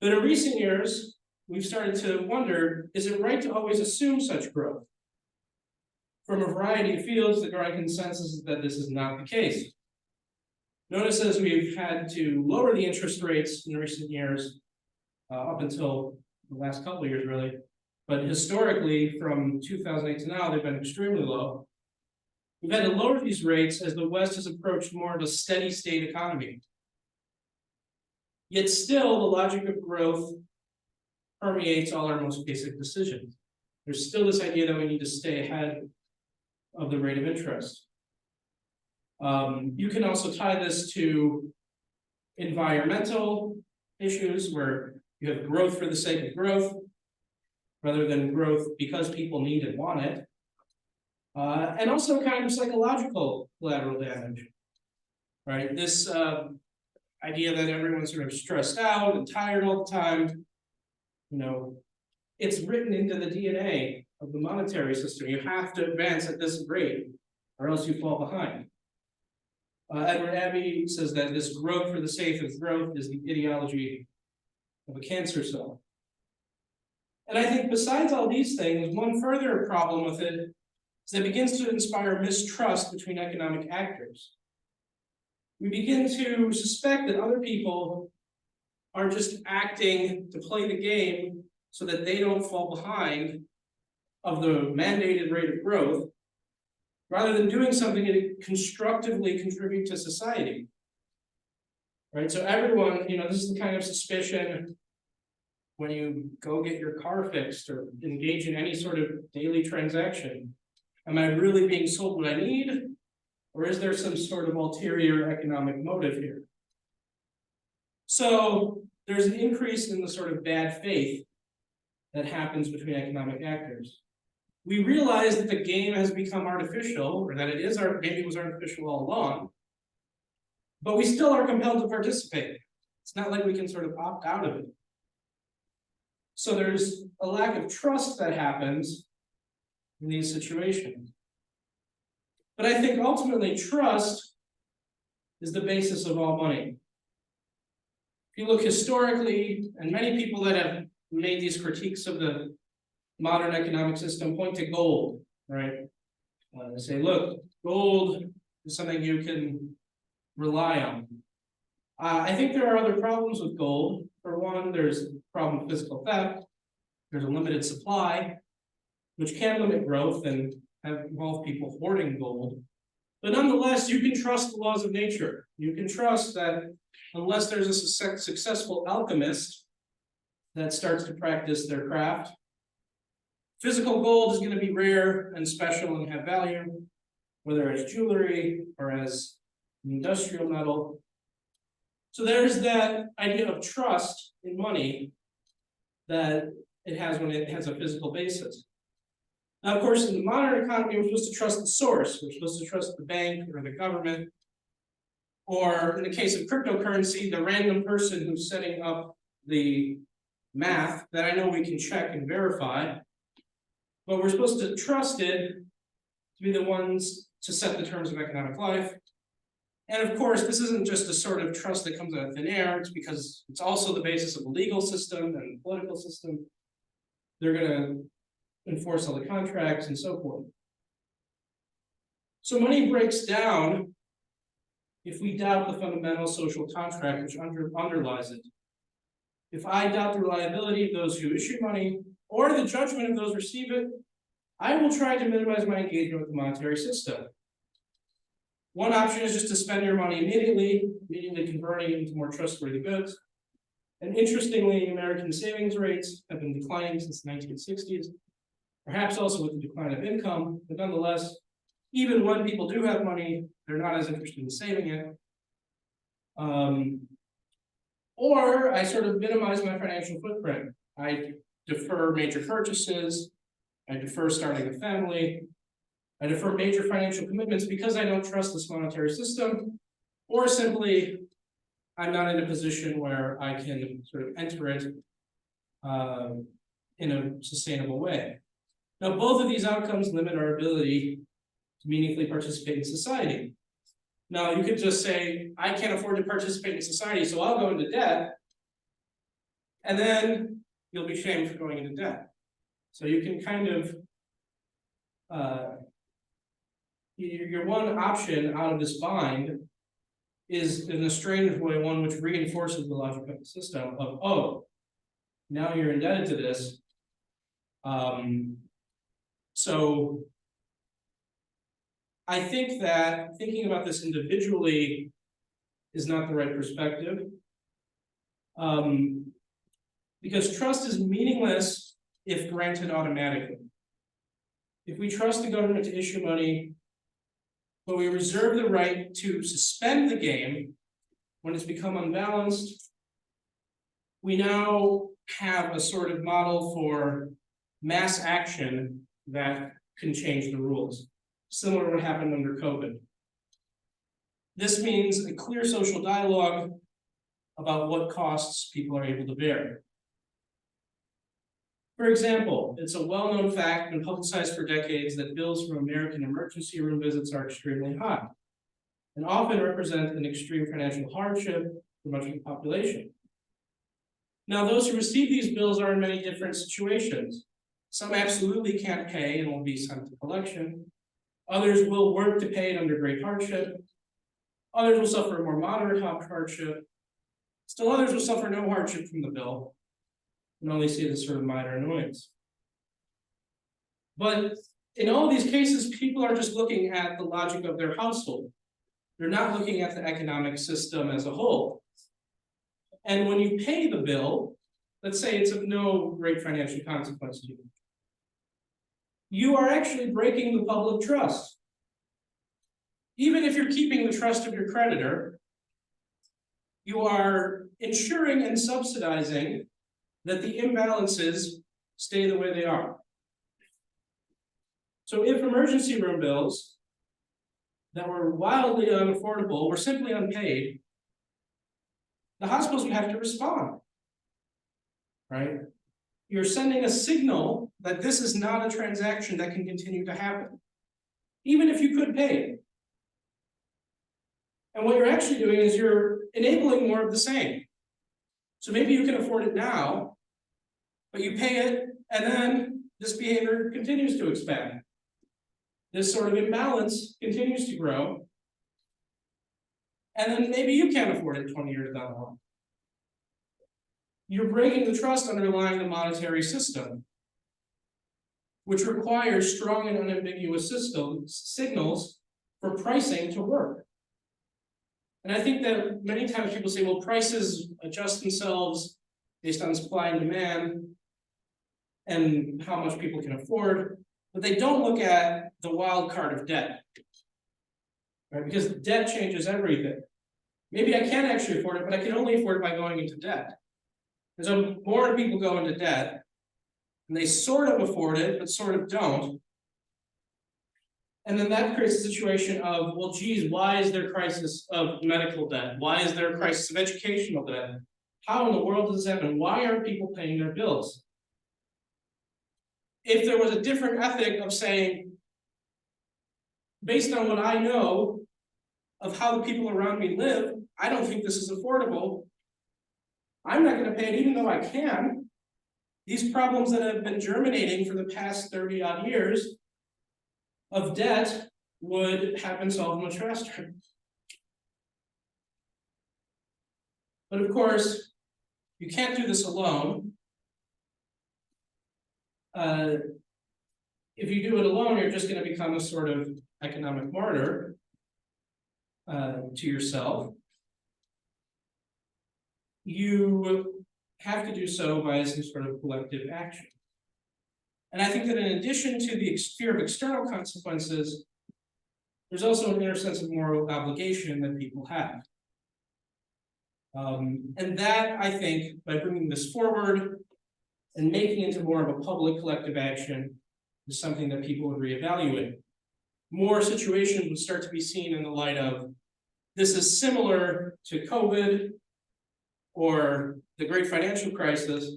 But in recent years, we've started to wonder, is it right to always assume such growth? From a variety of fields, the growing consensus is that this is not the case. Notice as we've had to lower the interest rates in recent years, up until the last couple of years really, but historically from 2008 to now, they've been extremely low. We've had to lower these rates as the West has approached more of a steady state economy. Yet still, the logic of growth permeates all our most basic decisions. There's still this idea that we need to stay ahead of the rate of interest. You can also tie this to environmental issues where you have growth for the sake of growth, rather than growth because people need and want it. And also kind of psychological collateral damage, right? This idea that everyone's sort of stressed out and tired all the time, you know, it's written into the DNA of the monetary system. You have to advance at this rate, or else you fall behind. Edward Abbey says that this growth for the sake of growth is the ideology of a cancer cell. And I think besides all these things, one further problem with it is that it begins to inspire mistrust between economic actors. We begin to suspect that other people are just acting to play the game so that they don't fall behind of the mandated rate of growth, rather than doing something to constructively contribute to society. Right, so everyone, you know, this is the kind of suspicion when you go get your car fixed or engage in any sort of daily transaction. Am I really being sold what I need? Or is there some sort of ulterior economic motive here? So there's an increase in the sort of bad faith that happens between economic actors. We realize that the game has become artificial, or that maybe it was artificial all along, but we still are compelled to participate. It's not like we can sort of opt out of it. So there's a lack of trust that happens in these situations. But I think ultimately trust is the basis of all money. If you look historically, and many people that have made these critiques of the modern economic system point to gold, right? They say, look, gold is something you can rely on. I think there are other problems with gold. For one, there's a problem with physical theft. There's a limited supply, which can limit growth and have involved people hoarding gold. But nonetheless, you can trust the laws of nature. You can trust that unless there's a successful alchemist that starts to practice their craft, physical gold is going to be rare and special and have value, whether as jewelry or as an industrial metal. So there's that idea of trust in money that it has when it has a physical basis. Now, of course, in the modern economy, we're supposed to trust the source. We're supposed to trust the bank or the government, or in the case of cryptocurrency, the random person who's setting up the math that I know we can check and verify, but we're supposed to trust it to be the ones to set the terms of economic life. And of course, this isn't just a sort of trust that comes out of thin air, it's because it's also the basis of the legal system and the political system. They're gonna enforce all the contracts and so forth. So money breaks down if we doubt the fundamental social contract which underlies it. If I doubt the reliability of those who issue money or the judgment of those who receive it, I will try to minimize my engagement with the monetary system. One option is just to spend your money immediately converting it into more trustworthy goods. And interestingly, American savings rates have been declining since the 1960s, perhaps also with the decline of income, but nonetheless, even when people do have money, they're not as interested in saving it. Or I sort of minimize my financial footprint. I defer major purchases, I defer starting a family, I defer major financial commitments because I don't trust this monetary system, or simply I'm not in a position where I can sort of enter it in a sustainable way. Now, both of these outcomes limit our ability to meaningfully participate in society. Now, you could just say, I can't afford to participate in society, so I'll go into debt, and then you'll be shamed for going into debt. So you can kind of, your one option out of this bind is in a strange way, one which reinforces the logic of the system of, oh, now you're indebted to this. So I think that thinking about this individually is not the right perspective. Because trust is meaningless if granted automatically. If we trust the government to issue money, but we reserve the right to suspend the game when it's become unbalanced, we now have a sort of model for mass action that can change the rules, similar to what happened under COVID. This means a clear social dialogue about what costs people are able to bear. For example, it's a well-known fact and publicized for decades that bills for American emergency room visits are extremely high and often represent an extreme financial hardship for much of the population. Now, those who receive these bills are in many different situations. Some absolutely can't pay and will be sent to collection. Others will work to pay it under great hardship. Others will suffer a more moderate hardship. Still others will suffer no hardship from the bill and only see it as sort of minor annoyance. But in all these cases, people are just looking at the logic of their household. They're not looking at the economic system as a whole. And when you pay the bill, let's say it's of no great financial consequence to you, you are actually breaking the public trust. Even if you're keeping the trust of your creditor, you are ensuring and subsidizing that the imbalances stay the way they are. So if emergency room bills that were wildly unaffordable were simply unpaid, the hospitals would have to respond, right? You're sending a signal that this is not a transaction that can continue to happen, even if you could pay it. And what you're actually doing is you're enabling more of the same. So maybe you can afford it now, but you pay it, and then this behavior continues to expand. This sort of imbalance continues to grow, and then maybe you can't afford it 20 years down the line. You're breaking the trust underlying the monetary system, which requires strong and unambiguous signals for pricing to work. And I think that many times people say, well, prices adjust themselves based on supply and demand and how much people can afford, but they don't look at the wild card of debt, right? Because debt changes everything. Maybe I can actually afford it, but I can only afford it by going into debt. And so more people go into debt, and they sort of afford it, but sort of don't. And then that creates a situation of, well, geez, why is there a crisis of medical debt? Why is there a crisis of educational debt? How in the world does this happen? Why aren't people paying their bills? If there was a different ethic of saying, based on what I know of how the people around me live, I don't think this is affordable. I'm not going to pay it even though I can. These problems that have been germinating for the past 30 odd years of debt would have been solved much faster. But of course, you can't do this alone. If you do it alone, you're just going to become a sort of economic martyr to yourself. You have to do so by some sort of collective action. And I think that in addition to the fear of external consequences, there's also an inner sense of moral obligation that people have. And that, I think, by bringing this forward and making it into more of a public collective action is something that people would reevaluate. More situations would start to be seen in the light of, this is similar to COVID or the great financial crisis,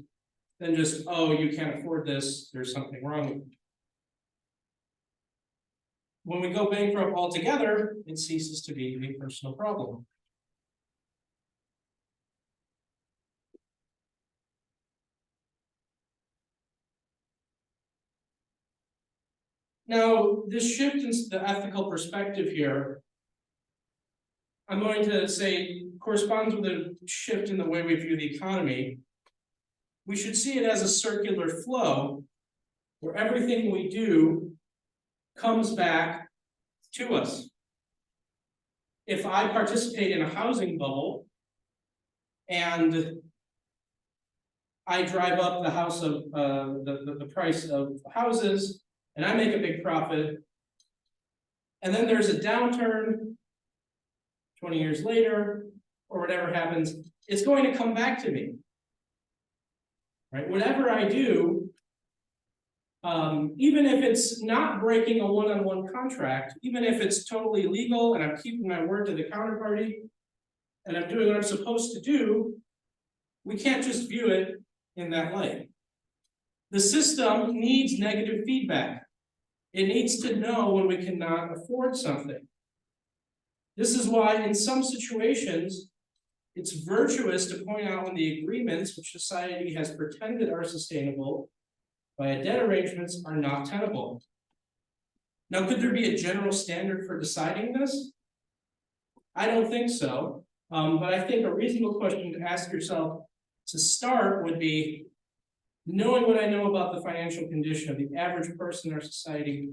than just, oh, you can't afford this, there's something wrong with you. When we go bankrupt altogether, it ceases to be a personal problem. Now, this shift in the ethical perspective here, I'm going to say corresponds with a shift in the way we view the economy. We should see it as a circular flow where everything we do comes back to us. If I participate in a housing bubble and I drive up the house of the price of houses and I make a big profit, and then there's a downturn 20 years later, or whatever happens, it's going to come back to me. Right? Whatever I do, even if it's not breaking a one-on-one contract, even if it's totally legal and I'm keeping my word to the counterparty, and I'm doing what I'm supposed to do, we can't just view it in that light. The system needs negative feedback. It needs to know when we cannot afford something. This is why in some situations, it's virtuous to point out when the agreements which society has pretended are sustainable via debt arrangements are not tenable. Now, could there be a general standard for deciding this? I don't think so, but I think a reasonable question to ask yourself to start would be, knowing what I know about the financial condition of the average person in our society,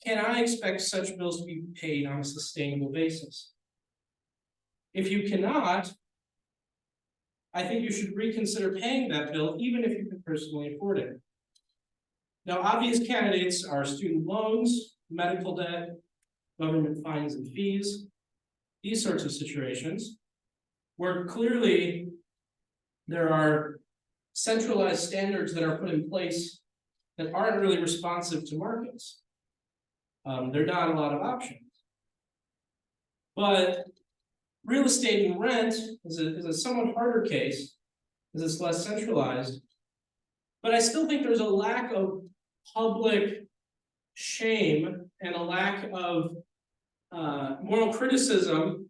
can I expect such bills to be paid on a sustainable basis? If you cannot, I think you should reconsider paying that bill, even if you can personally afford it. Now, obvious candidates are student loans, medical debt, government fines and fees, these sorts of situations, where clearly there are centralized standards that are put in place that aren't really responsive to markets. There are not a lot of options. But real estate and rent is a somewhat harder case, because it's less centralized. But I still think there's a lack of public shame and a lack of moral criticism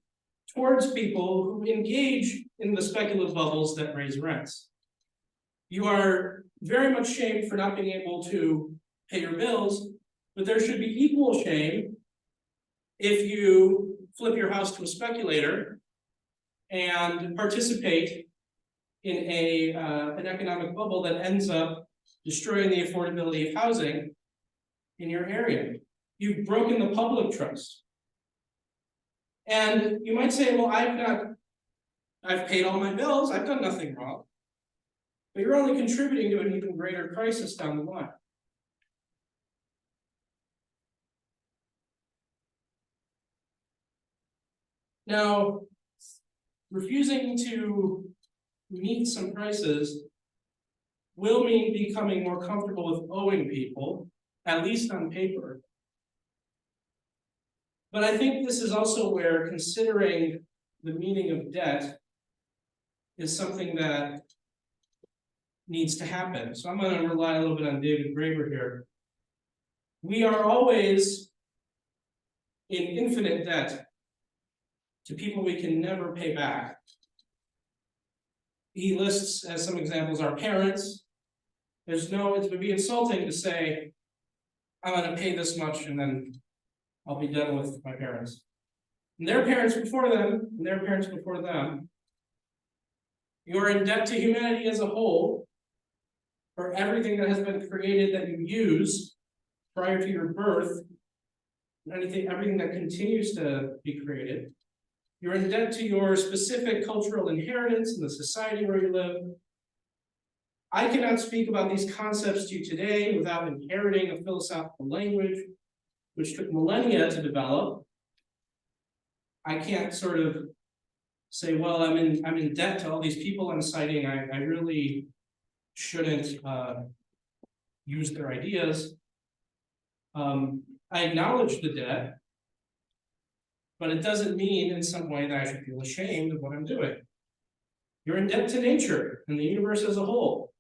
towards people who engage in the speculative bubbles that raise rents. You are very much shamed for not being able to pay your bills, but there should be equal shame if you flip your house to a speculator and participate in an economic bubble that ends up destroying the affordability of housing in your area. You've broken the public trust. And you might say, well, I've paid all my bills, I've done nothing wrong. But you're only contributing to an even greater crisis down the line. Now, refusing to meet some prices will mean becoming more comfortable with owing people, at least on paper. But I think this is also where considering the meaning of debt is something that needs to happen. So I'm going to rely a little bit on David Graeber here. We are always in infinite debt to people we can never pay back. He lists as some examples our parents. It would be insulting to say, I'm going to pay this much and then I'll be done with my parents. And their parents before them, and their parents before them. You're in debt to humanity as a whole for everything that has been created that you use prior to your birth, and everything that continues to be created. You're in debt to your specific cultural inheritance in the society where you live. I cannot speak about these concepts to you today without inheriting a philosophical language which took millennia to develop. I can't sort of say, well, I'm in debt to all these people I'm citing. I really shouldn't use their ideas. I acknowledge the debt, but it doesn't mean in some way that I should feel ashamed of what I'm doing. You're in debt to nature and the universe as a whole,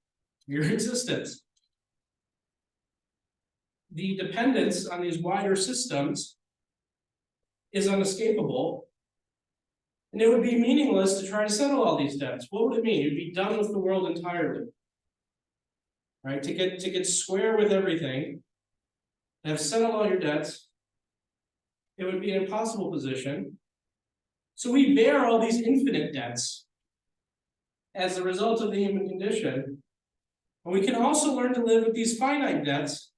your existence. The dependence on these wider systems is unescapable, and it would be meaningless to try to settle all these debts. What would it mean? You'd be done with the world entirely. Right? To get square with everything, and have settled all your debts, it would be an impossible position. So we bear all these infinite debts as a result of the human condition. And we can also learn to live with these finite debts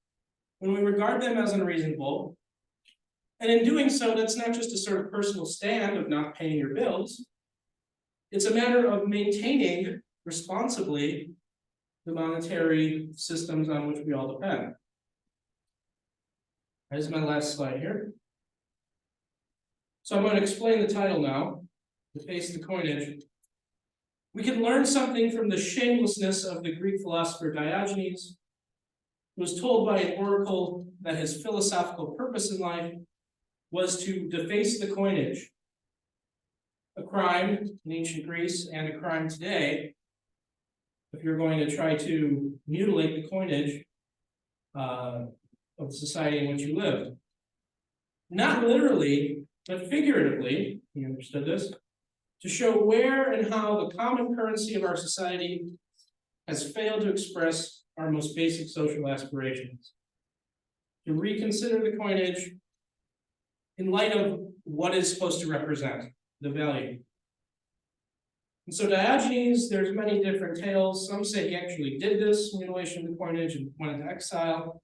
when we regard them as unreasonable. And in doing so, that's not just a sort of personal stand of not paying your bills. It's a matter of maintaining responsibly the monetary systems on which we all depend. This is my last slide here. So I'm going to explain the title now, Deface the Coinage. We can learn something from the shamelessness of the Greek philosopher Diogenes, who was told by an oracle that his philosophical purpose in life was to deface the coinage, a crime in ancient Greece and a crime today if you're going to try to mutilate the coinage of the society in which you live. Not literally, but figuratively, he understood this, to show where and how the common currency of our society has failed to express our most basic social aspirations. To reconsider the coinage in light of what it's supposed to represent, the value. And so Diogenes, there's many different tales. Some say he actually did this mutilation of the coinage and went into exile.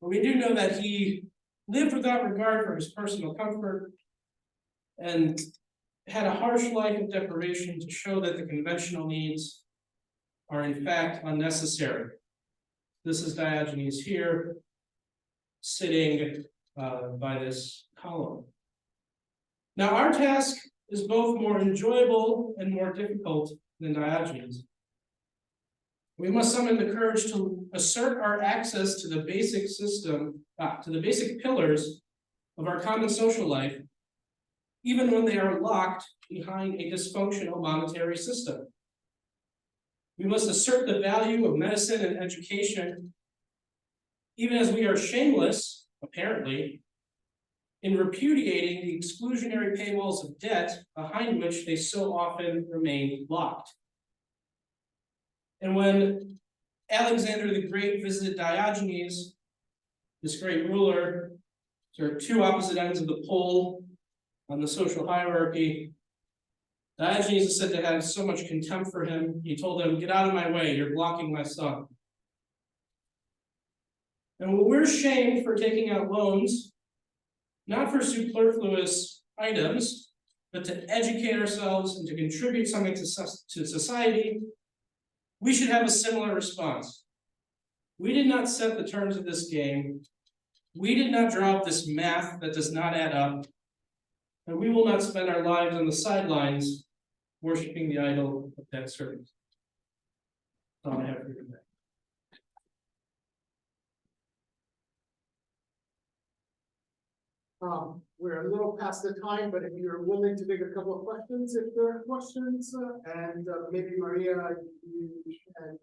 But we do know that he lived without regard for his personal comfort and had a harsh life of deprivation to show that the conventional needs are in fact unnecessary. This is Diogenes here, sitting by this column. Now our task is both more enjoyable and more difficult than Diogenes. We must summon the courage to assert our access to the basic system, to the basic pillars of our common social life, even when they are locked behind a dysfunctional monetary system. We must assert the value of medicine and education, even as we are shameless, apparently, in repudiating the exclusionary paywalls of debt behind which they so often remain locked. And when Alexander the Great visited Diogenes, this great ruler, sort of two opposite ends of the pole on the social hierarchy, Diogenes is said to have so much contempt for him, he told him, "Get out of my way, you're blocking my son." And when we're shamed for taking out loans, not for superfluous items, but to educate ourselves and to contribute something to society, we should have a similar response. We did not set the terms of this game. We did not draw up this math that does not add up. And we will not spend our lives on the sidelines worshiping the idol of debt service. That's all I have for you today. We're a little past the time, but if you're willing to take a couple of questions, if there are questions, and maybe Maria, you and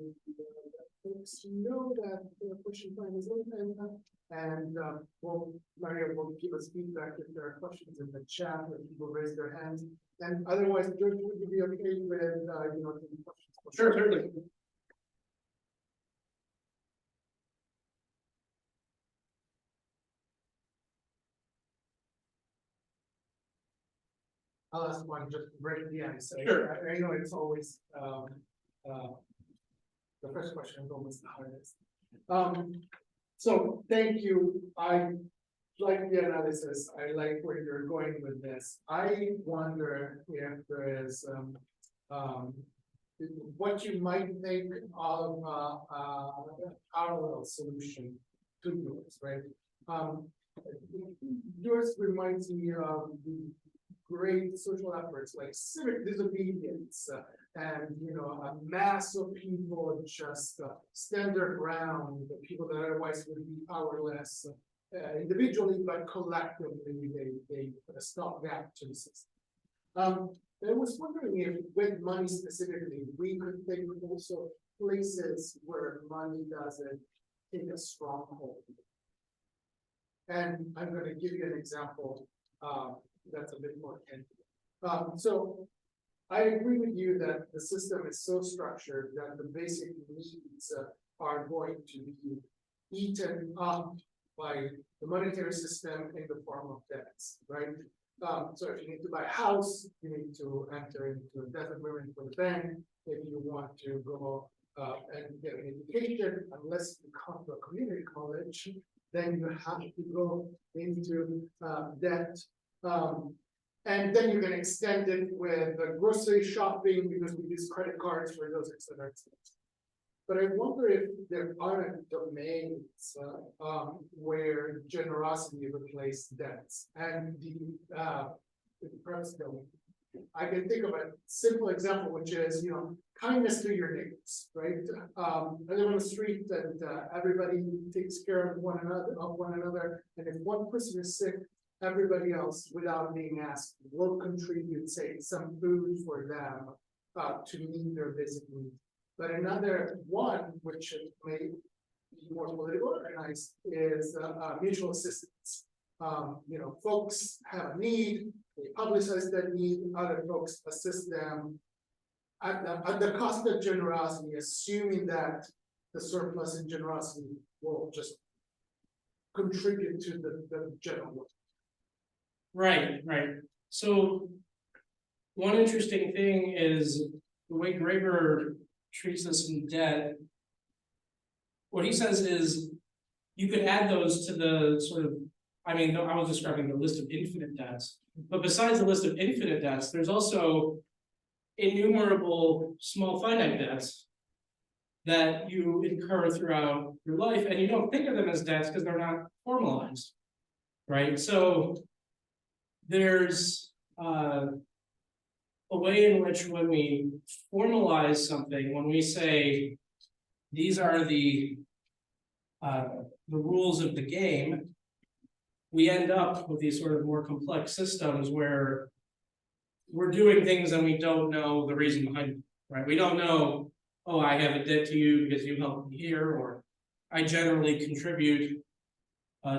folks know that the question time is open, and Maria will give us feedback if there are questions in the chat, or people raise their hands, and otherwise, George, would you be okay with, taking questions? Sure, certainly. I'll ask one just right at the end, so Sure. I know it's always, the first question is always the hardest. So thank you, I like the analysis, I like where you're going with this. I wonder if there is, what you might think of, a parallel solution to yours, right? Yours reminds me of the great social efforts like civic disobedience, and a mass of people just stand their ground, the people that otherwise would be powerless individually, but collectively they put a stopgap to the system. I was wondering if with money specifically, we could think also places where money doesn't take a stronghold. And I'm going to give you an example that's a bit more tangible. So I agree with you that the system is so structured that the basic needs are going to be eaten up by the monetary system in the form of debts, right? So if you need to buy a house, you need to enter into a debt agreement with the bank. If you want to go and get an education, unless you come to a community college, then you have to go into debt. And then you can extend it with grocery shopping because we use credit cards for those, et cetera, et cetera. But I wonder if there aren't domains where generosity replaces debts. And I can think of a simple example, which is, kindness to your neighbors, right? I live on the street and everybody takes care of one another. And if one person is sick, everybody else, without being asked, will contribute, say, some food for them to meet their basic needs. But another one, which may be more politically organized, is mutual assistance. Folks have a need, they publicize that need, other folks assist them at the cost of generosity, assuming that the surplus in generosity will just contribute to the general work. Right. So one interesting thing is the way Graeber treats this in debt. What he says is you could add those to the sort of, I was describing the list of infinite debts, but besides the list of infinite debts, there's also innumerable small finite debts that you incur throughout your life, and you don't think of them as debts because they're not formalized, right? So there's a way in which when we formalize something, when we say these are the rules of the game, we end up with these sort of more complex systems where we're doing things and we don't know the reason behind it, right? We don't know, oh, I have a debt to you because you helped me here, or I generally contribute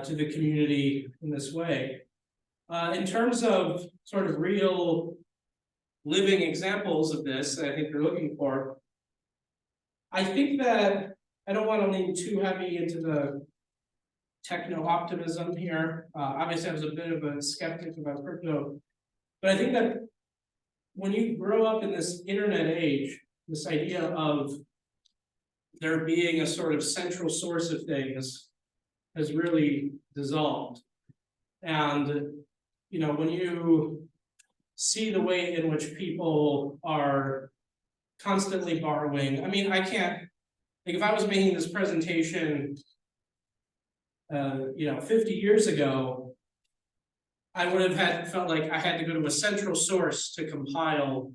to the community in this way. In terms of sort of real living examples of this, I think you're looking for, I think that I don't want to lean too heavy into the techno-optimism here. Obviously, I was a bit of a skeptic about crypto, but I think that when you grow up in this internet age, this idea of there being a sort of central source of things has really dissolved. And when you see the way in which people are constantly borrowing, I can't, like if I was making this presentation 50 years ago, I would have felt like I had to go to a central source to compile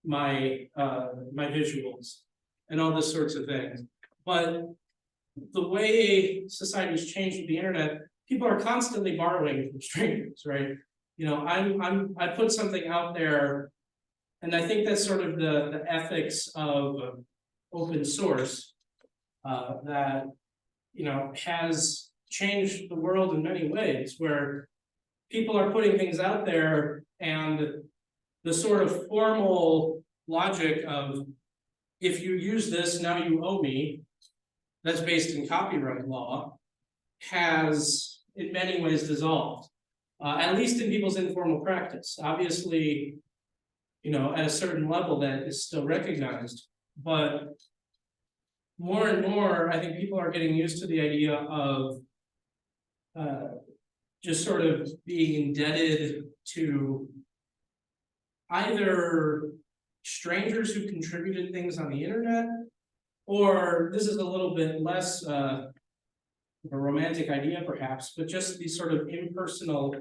my my visuals and all this sorts of things. But the way society's changed with the internet, people are constantly borrowing from strangers, right? You know, I put something out there, and I think that's sort of the ethics of open source that, you know, has changed the world in many ways, where people are putting things out there, and the sort of formal logic of, if you use this, now you owe me, that's based in copyright law, has in many ways dissolved, at least in people's informal practice. Obviously, you know, at a certain level that is still recognized, but more and more, I think people are getting used to the idea of just sort of being indebted to either strangers who contributed things on the internet, or this is a little bit less of a romantic idea perhaps, but just these sort of impersonal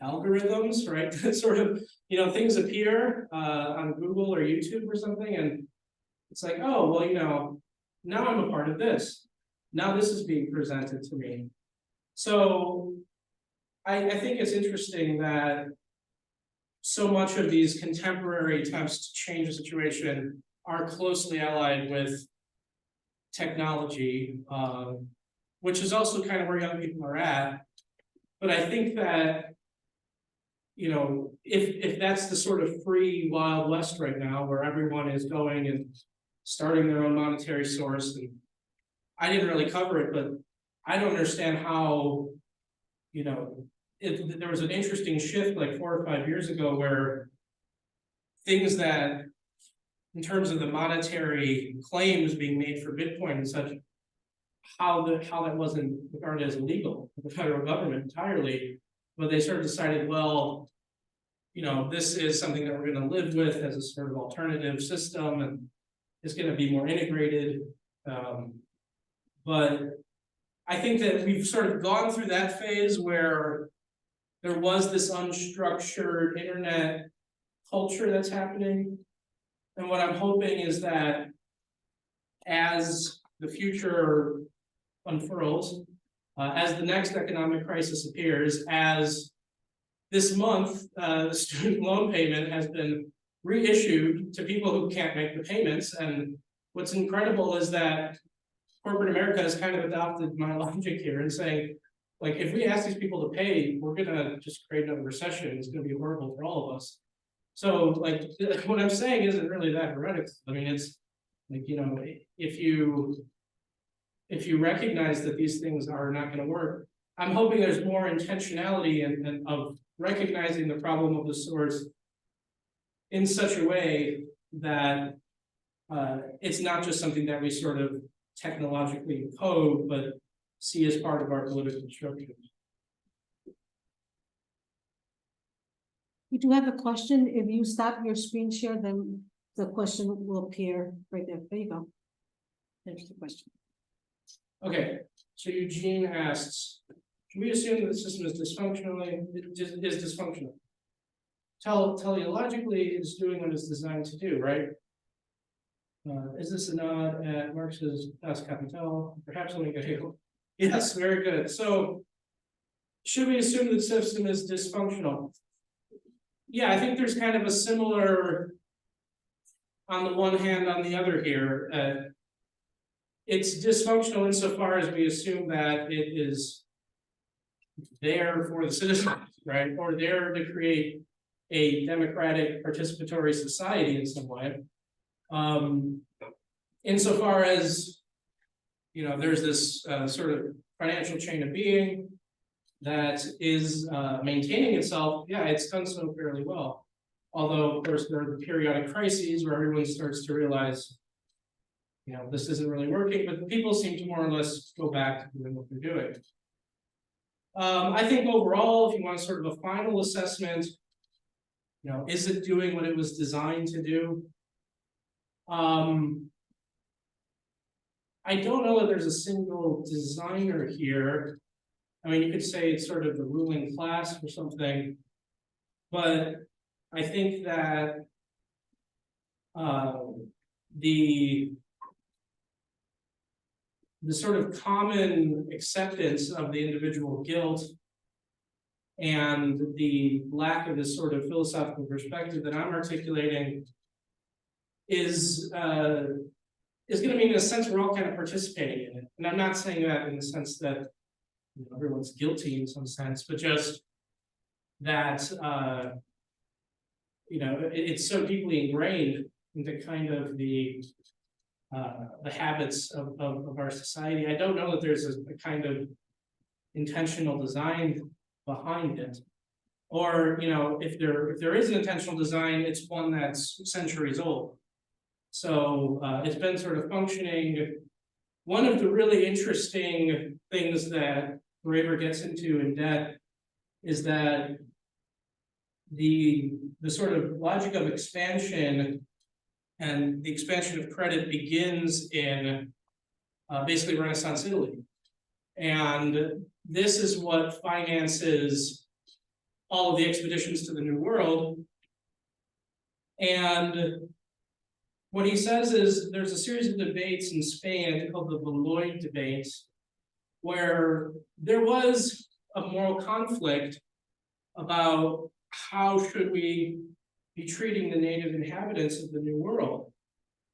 algorithms, right? That sort of, you know, things appear on Google or YouTube or something, and it's like, oh, well, you know, now I'm a part of this. Now this is being presented to me. So I think it's interesting that so much of these contemporary attempts to change the situation are closely allied with technology, which is also kind of where young people are at. But I think that, you know, if that's the sort of free Wild West right now, where everyone is going and starting their own monetary source, and I didn't really cover it, but I don't understand how, you know, there was an interesting shift like 4 or 5 years ago where things that, in terms of the monetary claims being made for Bitcoin and such, how that wasn't regarded as illegal by the federal government entirely, but they sort of decided, well, you know, this is something that we're going to live with as a sort of alternative system, and it's going to be more integrated. But I think that we've sort of gone through that phase where there was this unstructured internet culture that's happening. And what I'm hoping is that as the future unfurls, as the next economic crisis appears, as this month, the student loan payment has been reissued to people who can't make the payments. And what's incredible is that corporate America has kind of adopted my logic here and saying, like, if we ask these people to pay, we're gonna just create another recession. It's gonna be horrible for all of us. So, like, what I'm saying isn't really that heretical. I mean, it's like, you know, if you recognize that these things are not going to work, I'm hoping there's more intentionality and of recognizing the problem of the source in such a way that it's not just something that we sort of technologically code, but see as part of our political structure. We do have a question. If you stop your screen share, then the question will appear right there. There you go. There's the question. Okay, so Eugene asks, should we assume that the system is dysfunctional? Teleologically, it's doing what it's designed to do, right? Is this a nod at Marx's Das Kapital? Perhaps only Hegel. Yes, very good. So, should we assume that the system is dysfunctional? Yeah, I think there's kind of a similar, on the one hand, on the other here. It's dysfunctional insofar as we assume that it is there for the citizens, right? Or there to create a democratic participatory society in some way. Insofar as, you know, there's this sort of financial chain of being that is maintaining itself, yeah, it's done so fairly well. Although, of course, there are the periodic crises where everyone starts to realize, you know, this isn't really working, but people seem to more or less go back to doing what they're doing. I think overall, if you want sort of a final assessment, you know, is it doing what it was designed to do? I don't know that there's a single designer here. I mean, you could say it's sort of the ruling class or something, but I think that the sort of common acceptance of the individual guilt and the lack of this sort of philosophical perspective that I'm articulating is going to mean, in a sense, we're all kind of participating in it. And I'm not saying that in the sense that everyone's guilty in some sense, but just that it's so deeply ingrained into kind of the habits of our society. I don't know that there's a kind of intentional design behind it, or if there is an intentional design, it's one that's centuries old. So it's been sort of functioning. One of the really interesting things that Graeber gets into in Debt is that the sort of logic of expansion and the expansion of credit begins in basically Renaissance Italy. And this is what finances all of the expeditions to the New World. And what he says is there's a series of debates in Spain, I think called the Valois debates, where there was a moral conflict about how should we be treating the native inhabitants of the New World.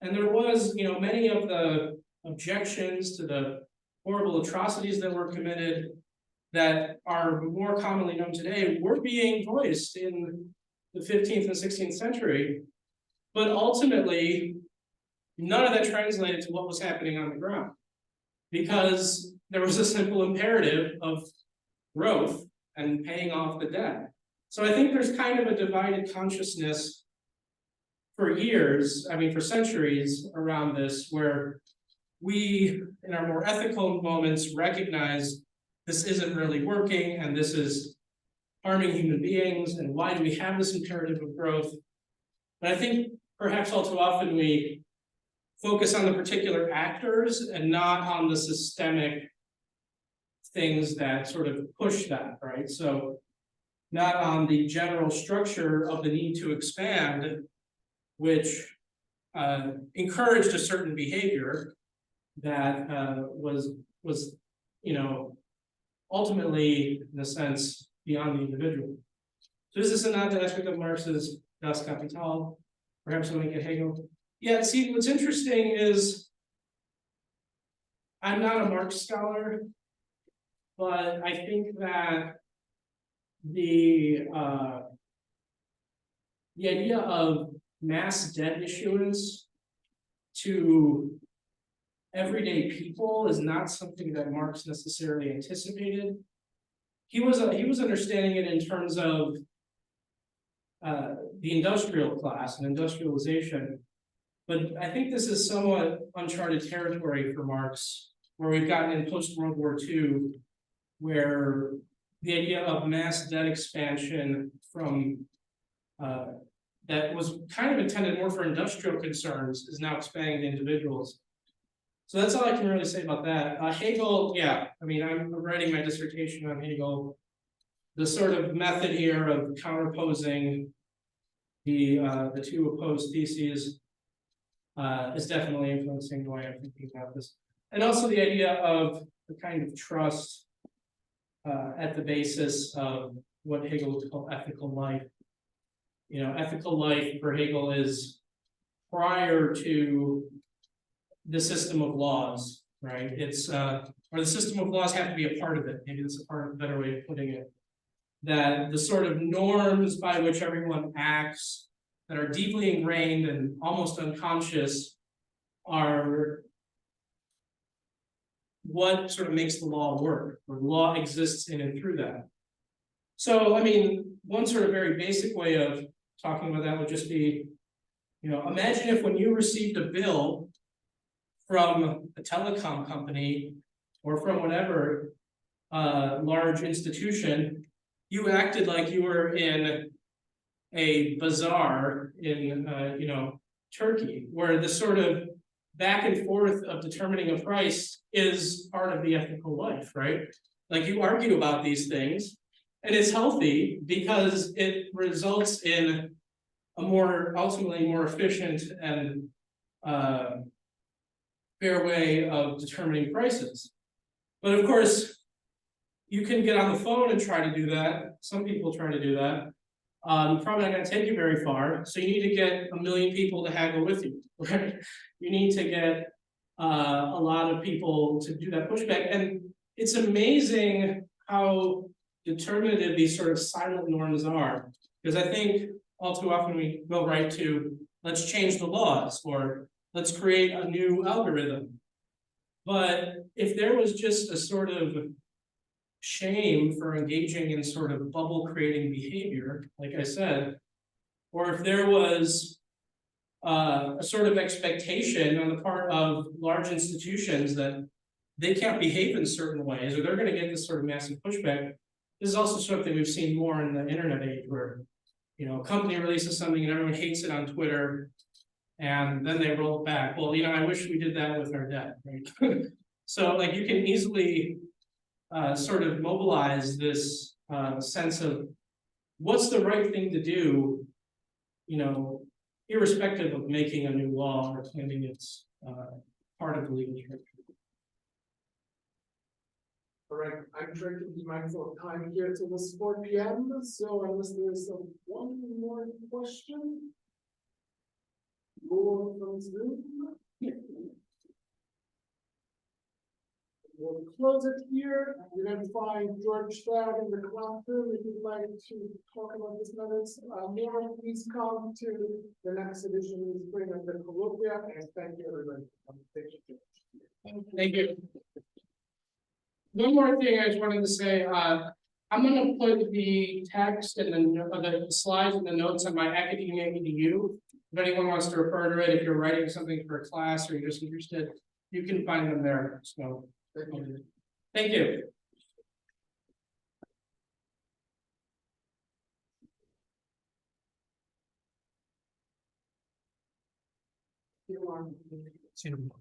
And there was, many of the objections to the horrible atrocities that were committed that are more commonly known today were being voiced in the 15th and 16th century. But ultimately, none of that translated to what was happening on the ground, because there was a simple imperative of growth and paying off the debt. So I think there's kind of a divided consciousness for years, for centuries around this, where we, in our more ethical moments, recognize this isn't really working and this is harming human beings, and why do we have this imperative of growth? But I think perhaps all too often we focus on the particular actors and not on the systemic things that sort of push that, right? So not on the general structure of the need to expand, which encouraged a certain behavior that was ultimately, in a sense, beyond the individual. So is this another aspect of Marx's Das Kapital? Perhaps when we get Hegel. Yeah, see, what's interesting is I'm not a Marx scholar, but I think that the idea of mass debt issuance to everyday people is not something that Marx necessarily anticipated. He was understanding it in terms of the industrial class and industrialization. But I think this is somewhat uncharted territory for Marx, where we've gotten in post-World War II, where the idea of mass debt expansion from that was kind of intended more for industrial concerns is now expanding to individuals. So that's all I can really say about that. Hegel, yeah, I'm writing my dissertation on Hegel. The sort of method here of counterposing the two opposed theses is definitely influencing the way I'm thinking about this. And also the idea of the kind of trust at the basis of what Hegel would call ethical life. Ethical life for Hegel is prior to the system of laws, right? It's or the system of laws have to be a part of it. Maybe that's a better way of putting it. That the sort of norms by which everyone acts that are deeply ingrained and almost unconscious are what sort of makes the law work, or the law exists in and through that. So, one sort of very basic way of talking about that would just be, imagine if when you received a bill from a telecom company or from whatever large institution, you acted like you were in a bazaar in Turkey, where the sort of back and forth of determining a price is part of the ethical life, right? Like, you argue about these things, and it's healthy because it results in a ultimately more efficient and fair way of determining prices. But of course, you can get on the phone and try to do that. Some people try to do that. Probably not gonna take you very far. So you need to get 1 million people to haggle with you, right? You need to get a lot of people to do that pushback. And it's amazing how determinative these sort of silent norms are. Because I think all too often we go right to, let's change the laws, or let's create a new algorithm. But if there was just a sort of shame for engaging in sort of bubble creating behavior, like I said, or if there was a sort of expectation on the part of large institutions that they can't behave in certain ways, or they're going to get this sort of massive pushback. This is also something we've seen more in the internet age, where a company releases something and everyone hates it on Twitter, and then they roll it back. Well, I wish we did that with our debt, right? So like you can easily sort of mobilize this sense of what's the right thing to do, irrespective of making a new law or claiming it's part of the legal structure. All right, I'm trying to be mindful of time here till this 4 p.m. So unless there's one more question. Go from Zoom. We'll close it here. You're going to find George Saad in the classroom if you'd like to talk about this matter. More, please come to the next edition in the spring of the Colloquium, and thank you everybody. Thank you. One more thing I just wanted to say, I'm going to put the text and the slides and the notes on my academia EDU. If anyone wants to refer to it, if you're writing something for a class or you're just interested, you can find them there. So thank you. See you.